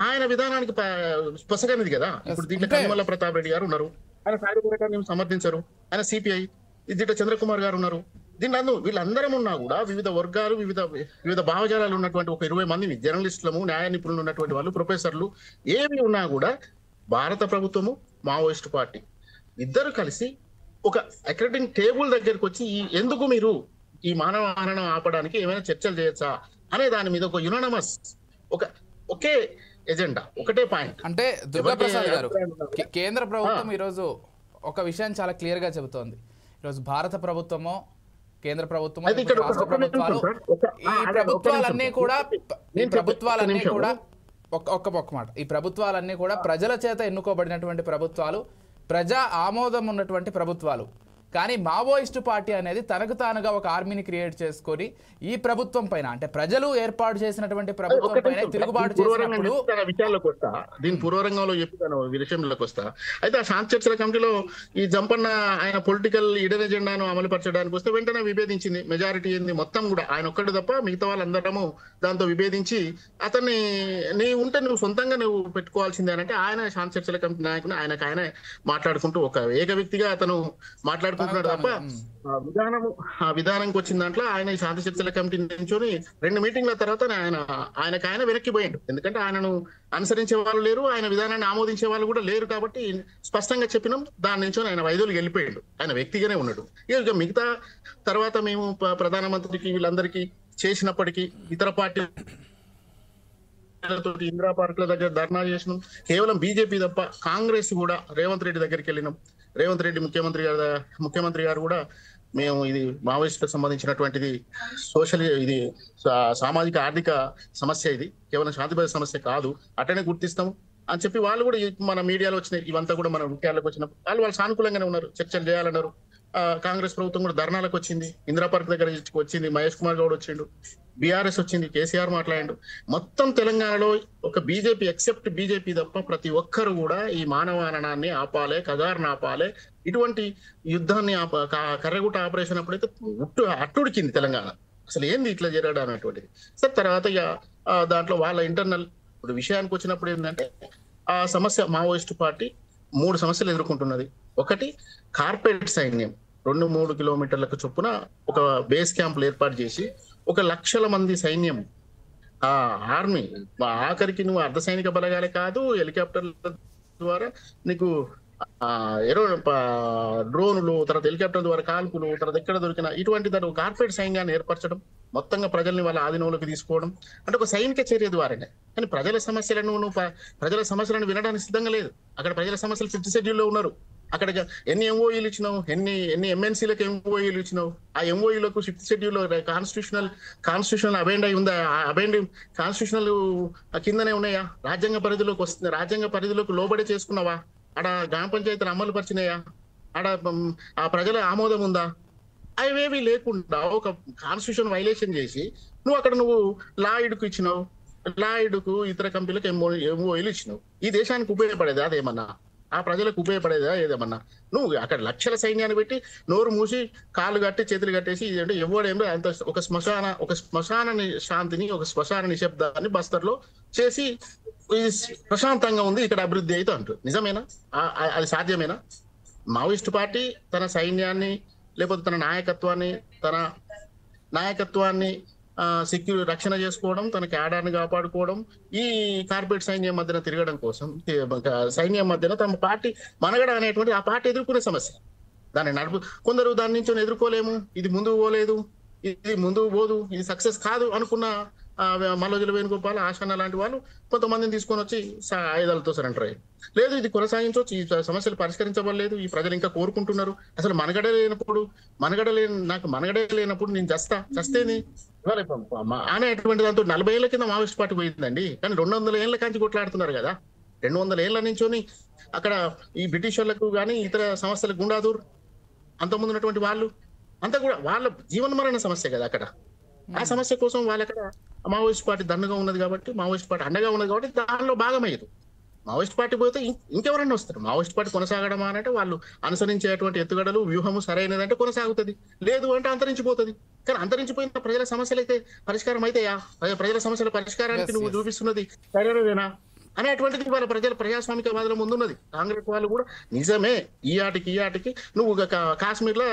[SPEAKER 4] ఆయన విధానానికి పొసగనిది కదా. ఇప్పుడు దీంట్లో కనిమల్ల ప్రతాప్ రెడ్డి గారు ఉన్నారు, ఆయన సాయుధ పోరాటాన్ని సమర్థించరు. ఆయన సిపిఐ దీంట్లో చంద్రకుమార్ గారు ఉన్నారు. దీని వీళ్ళందరం ఉన్నా కూడా వివిధ వర్గాలు వివిధ భావజాలాలు ఉన్నటువంటి ఒక 20 మంది జర్నలిస్టులము, న్యాయ నిపుణులు ఉన్నటువంటి వాళ్ళు, ప్రొఫెసర్లు ఏమి ఉన్నా కూడా భారత ప్రభుత్వము మావోయిస్ట్ పార్టీ ఇద్దరు కలిసి ఒక అక్రెడిటింగ్ టేబుల్ దగ్గరకు వచ్చి ఎందుకు మీరు ఈ మానవ హరణం ఆపడానికి ఏమైనా చర్చలు చేయొచ్చా అనే దాని మీద ఒక యునానమస్ ఒకే ఎజెండా, ఒకటే పాయింట్.
[SPEAKER 1] అంటే దుర్గాప్రసాద్ గారు, కేంద్ర ప్రభుత్వం ఈరోజు ఒక విషయాన్ని చాలా క్లియర్ గా చెబుతోంది. ఈరోజు భారత ప్రభుత్వమో కేంద్ర ప్రభుత్వమో రాష్ట్ర ప్రభుత్వాలు ఈ ప్రభుత్వాలన్నీ కూడా ఒక్క మాట, ఈ ప్రభుత్వాలన్నీ కూడా ప్రజల చేత ఎన్నుకోబడినటువంటి ప్రభుత్వాలు, ప్రజా ఆమోదం ఉన్నటువంటి ప్రభుత్వాలు. కానీ మావోయిస్టు పార్టీ అనేది తనకు తానుగా ఒక ఆర్మీని క్రియేట్ చేసుకొని ఈ ప్రభుత్వం పైన, అంటే ప్రజలు ఏర్పాటు చేసినటువంటి ప్రభుత్వం పైన తిరుగుబాటు చేసినప్పుడు
[SPEAKER 4] విషయాల్లోకి వస్తా, దీని పూర్వరంగంలో చెప్తాను విషయంలోకి వస్తా. అయితే ఆ శాంతి చర్చల కమిటీలో ఈ జంపన్న ఆయన పొలిటికల్ ఇడెన్ ఎజెండాను అమలు పరచడానికి వస్తే వెంటనే విభేదించింది. మెజారిటీ ఏంది మొత్తం కూడా ఆయన ఒక్కడు తప్ప మిగతా వాళ్ళందరము దాంతో విభేదించి అతన్ని నువ్వు సొంతంగా నువ్వు పెట్టుకోవాల్సిందే అంటే ఆయన శాంతి చర్చల కమిటీ నాయకుని ఆయన మాట్లాడుకుంటూ ఒక ఏక వ్యక్తిగా అతను మాట్లాడుకుంటున్నాడు తప్ప ఆ విధానంకి వచ్చిన దాంట్లో ఆయన ఈ శాంతి చర్చల కమిటీ నుంచొని 2 మీటింగ్ల తర్వాత ఆయన వెనక్కిపోయాడు. ఎందుకంటే ఆయనను అనుసరించే వాళ్ళు లేరు, ఆయన విధానాన్ని ఆమోదించే వాళ్ళు కూడా లేరు. కాబట్టి స్పష్టంగా చెప్పినాం, దాని నుంచి ఆయన 5 రోజులు వెళ్ళిపోయాడు, ఆయన వ్యక్తిగానే ఉన్నాడు. ఇక మిగతా తర్వాత మేము ప్రధానమంత్రికి వీళ్ళందరికీ చేసినప్పటికీ ఇతర పార్టీ ఇందిరా పార్క్ ల దగ్గర ధర్నా చేసినాం. కేవలం బీజేపీ తప్ప కాంగ్రెస్ కూడా రేవంత్ రెడ్డి దగ్గరికి వెళ్ళినాం. రేవంత్ రెడ్డి ముఖ్యమంత్రి గారు కూడా మేము ఇది మావోయిస్టులకు సంబంధించినటువంటిది ఇది సామాజిక ఆర్థిక సమస్య, ఇది కేవలం శాంతిభద్రత సమస్య కాదు, అటనే గుర్తిస్తాము అని చెప్పి వాళ్ళు కూడా మన మీడియాలో వచ్చినాయి. ఇవంతా కూడా మన ముఖ్యాలకు వచ్చినప్పుడు వాళ్ళు సానుకూలంగానే ఉన్నారు, చర్చలు చేయాలన్నారు. కాంగ్రెస్ ప్రభుత్వం కూడా ధర్నాలకు వచ్చింది, ఇందిరా పార్క్ దగ్గర వచ్చింది, మహేష్ కుమార్ గౌడ్ వచ్చిండు, బీఆర్ఎస్ వచ్చింది, కేసీఆర్ మాట్లాడిండు. మొత్తం తెలంగాణలో ఒక బీజేపీ ఎక్సెప్ట్ బీజేపీ తప్ప ప్రతి ఒక్కరు కూడా ఈ మానవహరణాన్ని ఆపాలి, కగారును ఆపాలి, ఇటువంటి యుద్ధాన్ని కర్రగుట్ట ఆపరేషన్ అప్పుడైతే అట్టుడికింది తెలంగాణ. అసలు ఏంది ఇట్లా జరగడం అనేటువంటిది. సరే తర్వాత ఇక దాంట్లో వాళ్ళ ఇంటర్నల్ ఇప్పుడు విషయానికి వచ్చినప్పుడు ఏంటంటే ఆ సమస్య మావోయిస్టు పార్టీ 3 సమస్యలు ఎదుర్కొంటున్నది. ఒకటి కార్పొరేట్ సైన్యం 2-3 కిలోమీటర్లకు చొప్పున ఒక బేస్ క్యాంపులు ఏర్పాటు చేసి 1,00,000 మంది సైన్యం, ఆ ఆర్మీ, ఆఖరికి నువ్వు అర్ధ సైనిక బలగాలే కాదు, హెలికాప్టర్ల ద్వారా నీకు డ్రోన్లు, తర్వాత హెలికాప్టర్ ద్వారా కాల్పులు, తర్వాత ఎక్కడ దొరికిన ఇటువంటి దాని కార్పొరేట్ సైన్యాన్ని ఏర్పరచడం, మొత్తంగా ప్రజల్ని వాళ్ళ ఆధీనంలోకి తీసుకోవడం అంటే ఒక సైనిక చర్య ద్వారానే. కానీ ప్రజల సమస్యలను వినడానికి సిద్ధంగా లేదు. అక్కడ ప్రజల సమస్యలు 5th షెడ్యూల్లో ఉన్నారు. అక్కడ ఎన్ని ఎంఓఈలు ఇచ్చినావు, ఎన్ని ఎంఎన్సీలకు ఎంఓఈలు ఇచ్చినావు, ఆ ఎంఓఈలకు 5th షెడ్యూల్లో కాన్స్టిట్యూషనల్ అబెండ్ అయి ఉందా, అబెండ్ కాన్స్టిట్యూషనల్ కిందనే ఉన్నాయా, రాజ్యాంగ పరిధిలోకి వస్తుంది, రాజ్యాంగ పరిధిలోకి లోబడి చేసుకున్నావా, ఆడ గ్రామ పంచాయతీలు అమలు పరిచినాయా, ఆడ ఆ ప్రజల ఆమోదం ఉందా, అవేవి లేకుండా ఒక కాన్స్టిట్యూషన్ వైలేషన్ చేసి నువ్వు లాయిడ్కు ఇచ్చినావు, లాయిడ్కు ఇతర కంపెనీలకు ఎంఓఈలు ఇచ్చినావు. ఈ దేశానికి ఉపయోగపడేది అదేమన్నా, ఆ ప్రజలకు ఉపయోగపడేదా ఏదేమన్నా? నువ్వు అక్కడ 1,00,000 సైన్యాన్ని పెట్టి నోరు మూసి కాళ్ళు కట్టి చేతులు కట్టేసి అంటే ఎవడేమో అంత ఒక శ్మశాన శాంతిని, ఒక శ్మశాన నిశ్శబ్దాన్ని బస్తర్లో చేసి ప్రశాంతంగా ఉంది, ఇక్కడ అభివృద్ధి అయితే అంటారు. నిజమేనా? అది సాధ్యమేనా? మావోయిస్టు పార్టీ తన సైన్యాన్ని లేకపోతే తన నాయకత్వాన్ని రక్షణ చేసుకోవడం, తన క్యాడర్ని కాపాడుకోవడం, ఈ కార్పొరేట్ సైన్యం మధ్యన తిరగడం కోసం, సైన్యం మధ్యన తమ పార్టీ మనగడ అనేటువంటి ఆ పార్టీ ఎదుర్కొనే సమస్య. దాన్ని కొందరు దాని నుంచి ఎదుర్కోలేము, ఇది ముందుకు పోలేదు, ఇది ముందుకు పోదు, ఇది సక్సెస్ కాదు అనుకున్న మల్లోజుల వేణుగోపాల్, ఆశన్న లాంటి వాళ్ళు కొంతమందిని తీసుకొని వచ్చి ఆయుధాలతో సరెండర్ అయ్యారు. లేదు ఇది కొనసాగించవచ్చు, ఈ సమస్యలు పరిష్కరించబడలేదు, ఈ ప్రజలు ఇంకా కోరుకుంటున్నారు. అసలు నాకు మనగడ లేనప్పుడు నేను చస్తేని అనేటువంటి దాంతో 40 ఏళ్ల కింద మావోయిస్ట్ పార్టీ పోయిందండి. కానీ 200 ఏళ్ల కాంచి కొట్లాడుతున్నారు కదా. 200 ఏళ్ల నుంచోని అక్కడ ఈ బ్రిటిషర్లకు కానీ ఇతర సంస్థలకు గుండాదూర్ అంతకుముందు ఉన్నటువంటి వాళ్ళు అంతా కూడా వాళ్ళ జీవన మరణ సమస్య కదా అక్కడ. ఆ సమస్య కోసం వాళ్ళక్కడ మావోయిస్ట్ పార్టీ దండగా ఉన్నది కాబట్టి, మావోయిస్ట్ పార్టీ అండగా ఉన్నది కాబట్టి దానిలో భాగమయ్యారు. మావోయిస్ట్ పార్టీ పోతే ఇంకెవరన్నా వస్తారు. మావోయిస్ట్ పార్టీ కొనసాగడమా అంటే వాళ్ళు అనుసరించేటువంటి ఎత్తుగడలు, వ్యూహము సరైనదంటే కొనసాగుతుంది, లేదు అంటే అంతరించిపోతుంది. కానీ అంతరించిపోయిన ప్రజల సమస్యలైతే పరిష్కారం అయితాయా? ప్రజల సమస్యల పరిష్కారానికి నువ్వు చూపిస్తున్నది సరైనదేనా అనేటువంటిది వాళ్ళ ప్రజాస్వామిక వాదుల ముందున్నది. కాంగ్రెస్ వాళ్ళు కూడా నిజమే, ఈ ఆటికి నువ్వు కాశ్మీర్లో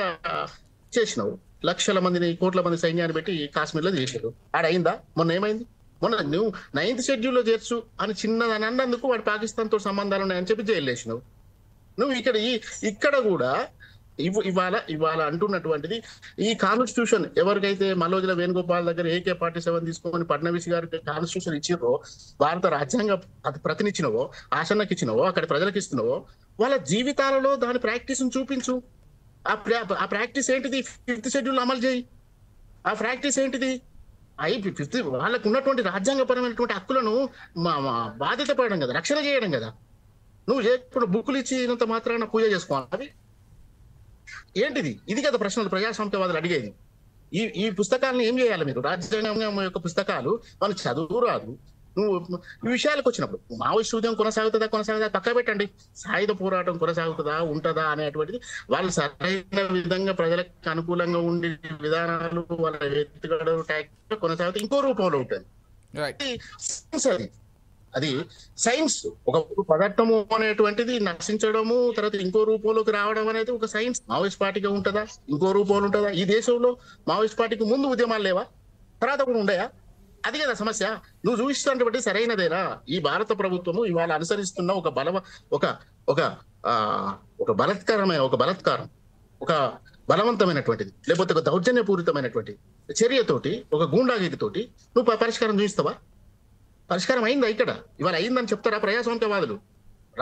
[SPEAKER 4] చేసినావు, 1,00,000 మందిని, కోట్ల మంది సైన్యాన్ని పెట్టి కాశ్మీర్లో చేశారు. ఆడైందా? మొన్న ఏమైంది? మొన్న నువ్వు 9th షెడ్యూల్లో చేర్చు అని చిన్నదని అన్నందుకు వాడు పాకిస్తాన్తో సంబంధాలు ఉన్నాయని చెప్పి జైలు వేసినావు. నువ్వు ఇక్కడ కూడా ఇవాళ అంటున్నటువంటిది ఈ కాన్స్టిట్యూషన్ ఎవరికైతే మల్లోజుల వేణుగోపాల్ దగ్గర AK-47 తీసుకొని ఫడ్నవీస్ గారికి కాన్స్టిట్యూషన్ ఇచ్చినవో, భారత రాజ్యాంగ ప్రతినిచ్చినవో, ఆసన్నకి ఇచ్చినవో, అక్కడ ప్రజలకు ఇస్తున్నవో, వాళ్ళ జీవితాలలో దాని ప్రాక్టీస్ చూపించు. ఆ ప్రాక్టీస్ ఏంటిది? 5th షెడ్యూల్ అమలు చేయి. ఆ ప్రాక్టీస్ ఏంటిది? వాళ్ళకు ఉన్నటువంటి రాజ్యాంగపరమైనటువంటి హక్కులను బాధ్యత పడడం కదా, రక్షణ చేయడం కదా. నువ్వు ఇప్పుడు బుక్కులు ఇచ్చినంత మాత్రాన పూజ చేసుకోవాలి. అవి ఏంటిది? ఇది కదా ప్రశ్నలు ప్రజాస్వామ్యవాదులు అడిగేది. ఈ పుస్తకాలను ఏం చేయాలి మీరు? రాజ్యాంగం యొక్క పుస్తకాలు వాళ్ళు చదువు రాదు. నువ్వు ఈ విషయాలకు వచ్చినప్పుడు మావోయిస్టు ఉద్యమం కొనసాగుతుందా పక్క పెట్టండి, సాయుధ పోరాటం కొనసాగుతుందా ఉంటుందా అనేటువంటిది వాళ్ళు సరైన విధంగా ప్రజలకు అనుకూలంగా ఉండే విధానాలు, వాళ్ళ ఎత్తుగడలు కొనసాగితే ఇంకో రూపంలో ఉంటుంది. అది సైన్స్. ఒక పదార్థము అనేటువంటిది నశించడము, తర్వాత ఇంకో రూపంలోకి రావడం అనేది ఒక సైన్స్. మావోయిస్ట్ పార్టీగా ఉంటుందా? ఇంకో రూపంలో ఉంటుందా? ఈ దేశంలో మావోయిస్ట్ పార్టీకి ముందు ఉద్యమాలు లేవా? తర్వాత కూడా ఉండయా? అది కదా సమస్య. నువ్వు చూపిస్తున్నట్టు బట్టి సరైనదేనా? ఈ భారత ప్రభుత్వము ఇవాళ అనుసరిస్తున్న ఒక బలత్కారం, ఒక బలవంతమైనటువంటిది, లేకపోతే ఒక దౌర్జన్యపూరితమైనటువంటి చర్యతోటి, ఒక గూండాగిరితోటి నువ్వు పరిష్కారం చూపిస్తావా? పరిష్కారం అయిందా ఇక్కడ? ఇవాళ అయిందని చెప్తారా ప్రజాస్వామ్యవాదులు?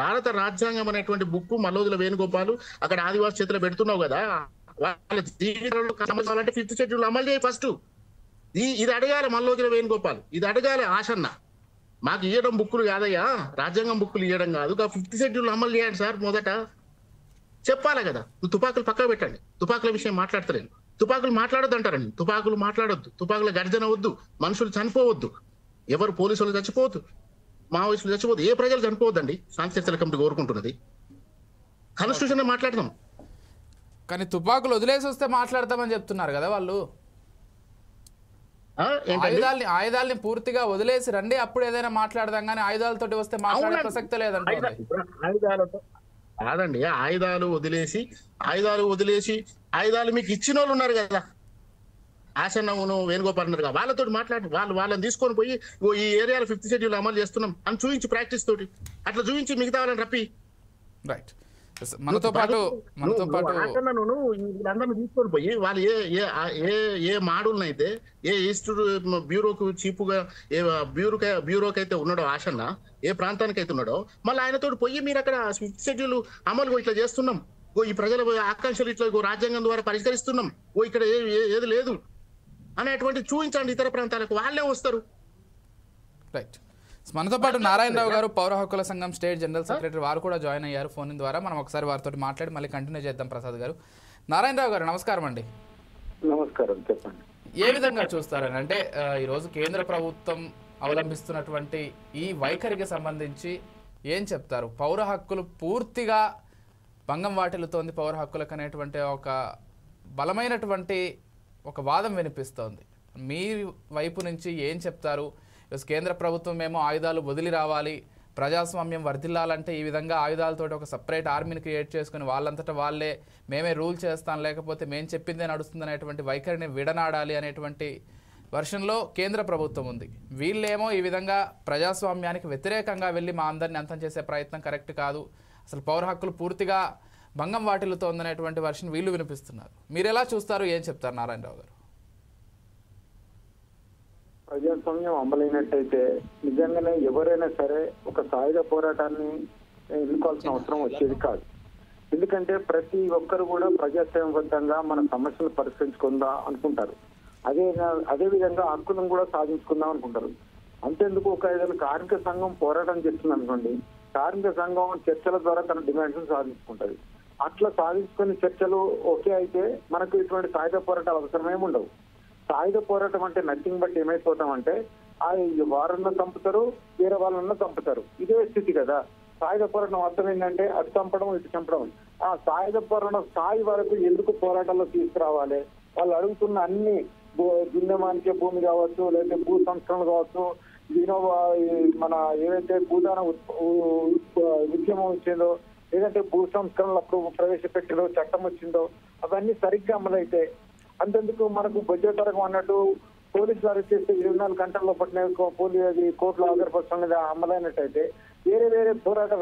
[SPEAKER 4] భారత రాజ్యాంగం అనేటువంటి బుక్ మల్లోజుల వేణుగోపాల్ అక్కడ ఆదివాసి చేతిలో పెడుతున్నావు కదా, వాళ్ళ జీవితంలో కావాలంటే 5th షెడ్యూల్ అమలు చేయి ఫస్ట్. ఇది అడగాలి మల్లోజుల వేణుగోపాల్, ఇది అడగాలి ఆశన్న. మాకు ఇవ్వడం బుక్కులు కాదయ్యా, రాజ్యాంగం బుక్కులు ఇవ్వడం కాదు, 5th షెడ్యూల్ అమలు చేయండి సార్ మొదట. చెప్పాలి కదా. తుపాకులు పక్కన పెట్టండి, తుపాకుల విషయం మాట్లాడతలేను. తుపాకులు మాట్లాడొద్దు అంటారండి. తుపాకులు మాట్లాడొద్దు, తుపాకుల గర్జన వద్దు, మనుషులు చనిపోవద్దు, ఎవరు పోలీసులు చచ్చిపోవద్దు, మావోయిస్టులు చచ్చిపోవద్దు, ఏ ప్రజలు చనిపోవద్దండి. శాంతి చర్చల కమిటీ కోరుకుంటున్నది. కాన్స్టిట్యూషన్ మాట్లాడదాం.
[SPEAKER 1] కానీ తుపాకులు వదిలేసి వస్తే మాట్లాడతామని చెప్తున్నారు కదా వాళ్ళు. ఆయుధాలని పూర్తిగా వదిలేసి రండి, అప్పుడు ఏదైనా మాట్లాడదాం, కానీ ఆయుధాలతోటి వస్తే మాట్లాడే ప్రసక్తే లేదంటే.
[SPEAKER 4] ఆయుధాలతో కాదండి, ఆయుధాలు వదిలేసి ఆయుధాలు మీకు ఇచ్చిన వాళ్ళు ఉన్నారు కదా, ఆసన్నవును వేణుగోపాల్ ఉన్నారు, వాళ్ళతో మాట్లాడి వాళ్ళని తీసుకొని పోయి ఈ ఏరియాలో 5th షెడ్యూల్ అమలు చేస్తున్నాం అని చూపించి, ప్రాక్టీస్ తోటి అట్లా చూపించి మిగతా వాళ్ళని రప్పి.
[SPEAKER 1] రైట్. మనతో పాటు
[SPEAKER 4] వీళ్ళందరినీ తీసుకొని పోయి వాళ్ళు ఏ మాడులను అయితే ఏ ఈస్ట్ బ్యూరోకు చీపుగా ఏ బ్యూరోకి అయితే ఉన్నాడో ఆశన్న, ఏ ప్రాంతానికి అయితే ఉన్నాడో, మళ్ళీ ఆయనతో పోయి మీరు అక్కడ 5th షెడ్యూల్ అమలు ఇట్లా చేస్తున్నాం, ఈ ప్రజల ఆకాంక్షలు ఇట్లా రాజ్యాంగం ద్వారా పరిష్కరిస్తున్నాం, ఇక్కడ ఏది లేదు అనేటువంటి చూపించండి ఇతర ప్రాంతాలకు, వాళ్ళే వస్తారు.
[SPEAKER 1] రైట్. మనతో పాటు నారాయణరావు గారు, పౌర హక్కుల సంఘం స్టేట్ జనరల్ సెక్రటరీ, వారు కూడా జాయిన్ అయ్యారు ఫోన్ ద్వారా. మనం ఒకసారి వారితో మాట్లాడి మళ్ళీ కంటిన్యూ చేద్దాం. ప్రసాద్ గారు, నారాయణరావు గారు నమస్కారం అండి.
[SPEAKER 5] నమస్కారం, చెప్పండి.
[SPEAKER 1] ఏ విధంగా చూస్తారని అంటే ఈరోజు కేంద్ర ప్రభుత్వం అవలంబిస్తున్నటువంటి ఈ వైఖరికి సంబంధించి ఏం చెప్తారు? పౌర హక్కులు పూర్తిగా భంగం వాటిల్లుతోంది పౌర హక్కులకు అనేటువంటి ఒక బలమైనటువంటి ఒక వాదం వినిపిస్తోంది. మీ వైపు నుంచి ఏం చెప్తారు? కేంద్ర ప్రభుత్వం మేము ఆయుధాలు వదిలి రావాలి, ప్రజాస్వామ్యం వర్ధిల్లాలంటే ఈ విధంగా ఆయుధాలతో ఒక సపరేట్ ఆర్మీని క్రియేట్ చేసుకుని వాళ్ళంతటా వాళ్ళే మేమే రూల్ చేస్తాం, లేకపోతే మేము చెప్పిందే నడుస్తుంది అనేటువంటి వైఖరిని విడనాడాలి అనేటువంటి వర్షన్లో కేంద్ర ప్రభుత్వం ఉంది. వీళ్ళేమో ఈ విధంగా ప్రజాస్వామ్యానికి వ్యతిరేకంగా వెళ్ళి మా అందరిని అంతం చేసే ప్రయత్నం కరెక్ట్ కాదు, అసలు పౌర హక్కులు పూర్తిగా భంగం వాటిల్లుతోందనేటువంటి వర్షన్ వీళ్ళు వినిపిస్తున్నారు. మీరు ఎలా చూస్తారు, ఏం చెప్తారు నారాయణరావు గారు?
[SPEAKER 5] ప్రజాస్వామ్యం అమలైనట్టయితే నిజంగానే ఎవరైనా సరే ఒక సాయుధ పోరాటాన్ని ఎన్నుకోవాల్సిన అవసరం వచ్చేది కాదు. ఎందుకంటే ప్రతి ఒక్కరు కూడా ప్రజాస్వామ్యబద్ధంగా మన సమస్యలు పరిష్కరించుకుందాం అనుకుంటారు. అదే విధంగా హక్కులను కూడా సాధించుకుందాం అనుకుంటారు. అంతేందుకు ఒక ఏదైనా కార్మిక సంఘం పోరాటం చేస్తుంది అనుకోండి, కార్మిక సంఘం చర్చల ద్వారా తన డిమాండ్స్ సాధించుకుంటది. అట్లా సాధించుకునే చర్చలు ఓకే అయితే మనకు ఇటువంటి సాయుధ పోరాటాలు అవసరమేమి ఉండవు. సాయుధ పోరాటం అంటే నథింగ్ బట్ ఏమైపోతామంటే వారన్నా చంపుతారు, వేరే వాళ్ళన్నా చంపుతారు, ఇదే స్థితి కదా. సాయుధ పోరాటం అర్థం ఏంటంటే అటు చంపడం ఇటు చంపడం. ఆ సాయుధ పోరాటం స్థాయి వరకు ఎందుకు పోరాటాల్లో తీసుకురావాలి? వాళ్ళు అడుగుతున్న అన్ని దున్నమానికే భూమి కావచ్చు, లేకపోతే భూ సంస్కరణలు కావచ్చు, మన ఏదైతే భూదాన ఉద్యమం వచ్చిందో, లేదంటే భూ సంస్కరణలు అప్పుడు ప్రవేశపెట్టిందో చట్టం వచ్చిందో, అవన్నీ సరిగ్గా అమలైతే అంతెందుకు మనకు బడ్జెట్ అన్నట్టు పోలీసులు అరెస్ట్ చేస్తే 24 గంటల్లో పట్టిన అది కోర్టులో ఆధారపరచడం మీద అమలైనట్టయితే వేరే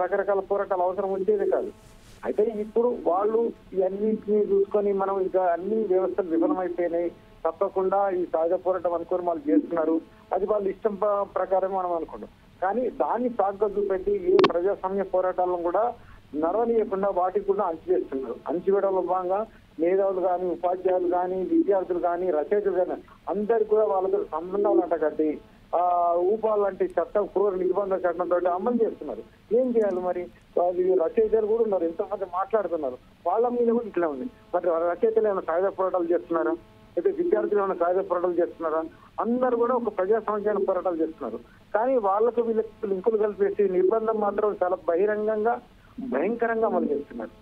[SPEAKER 5] రకరకాల పోరాటాలు అవసరం ఉండేది కాదు. అయితే ఇప్పుడు వాళ్ళు ఇవన్నింటినీ చూసుకొని మనం ఇంకా అన్ని వ్యవస్థలు విఫలమైపోయినాయి, తప్పకుండా ఈ సాయుధ పోరాటం అనుకొని వాళ్ళు చేస్తున్నారు, అది వాళ్ళ ఇష్టం ప్రకారం మనం అనుకుంటాం. కానీ దాన్ని సాగ్గా చూపెట్టి ఏ ప్రజాస్వామ్య పోరాటాలను కూడా నడవనీయకుండా వాటికి కూడా అణచివేస్తున్నారు. అణచివేయడంలో భాగంగా మేధావులు కానీ, ఉపాధ్యాయులు కానీ, విద్యార్థులు కానీ, రచయితలు కానీ అందరికి కూడా వాళ్ళతో సంబంధాలు అంటగట్టి ఊపాలంటే చట్టం క్రూర నిర్బంధ చట్టంతో అమలు చేస్తున్నారు. ఏం చేయాలి మరి? రచయితలు కూడా ఉన్నారు, ఎంతోమంది మాట్లాడుతున్నారు, వాళ్ళ మీద కూడా ఇట్లా ఉంది. మరి రచయితలు ఏమైనా సాయుధ పోరాటాలు చేస్తున్నారా? అయితే విద్యార్థులు ఏమైనా సాయుధ పోరాటాలు చేస్తున్నారా? అందరూ కూడా ఒక ప్రజాస్వామ్య పోరాటాలు చేస్తున్నారు. కానీ వాళ్ళకు వీళ్ళకి లింకులు కలిపేసి నిర్బంధం మాత్రం చాలా బహిరంగంగా భయంకరంగా అమలు చేస్తున్నారు.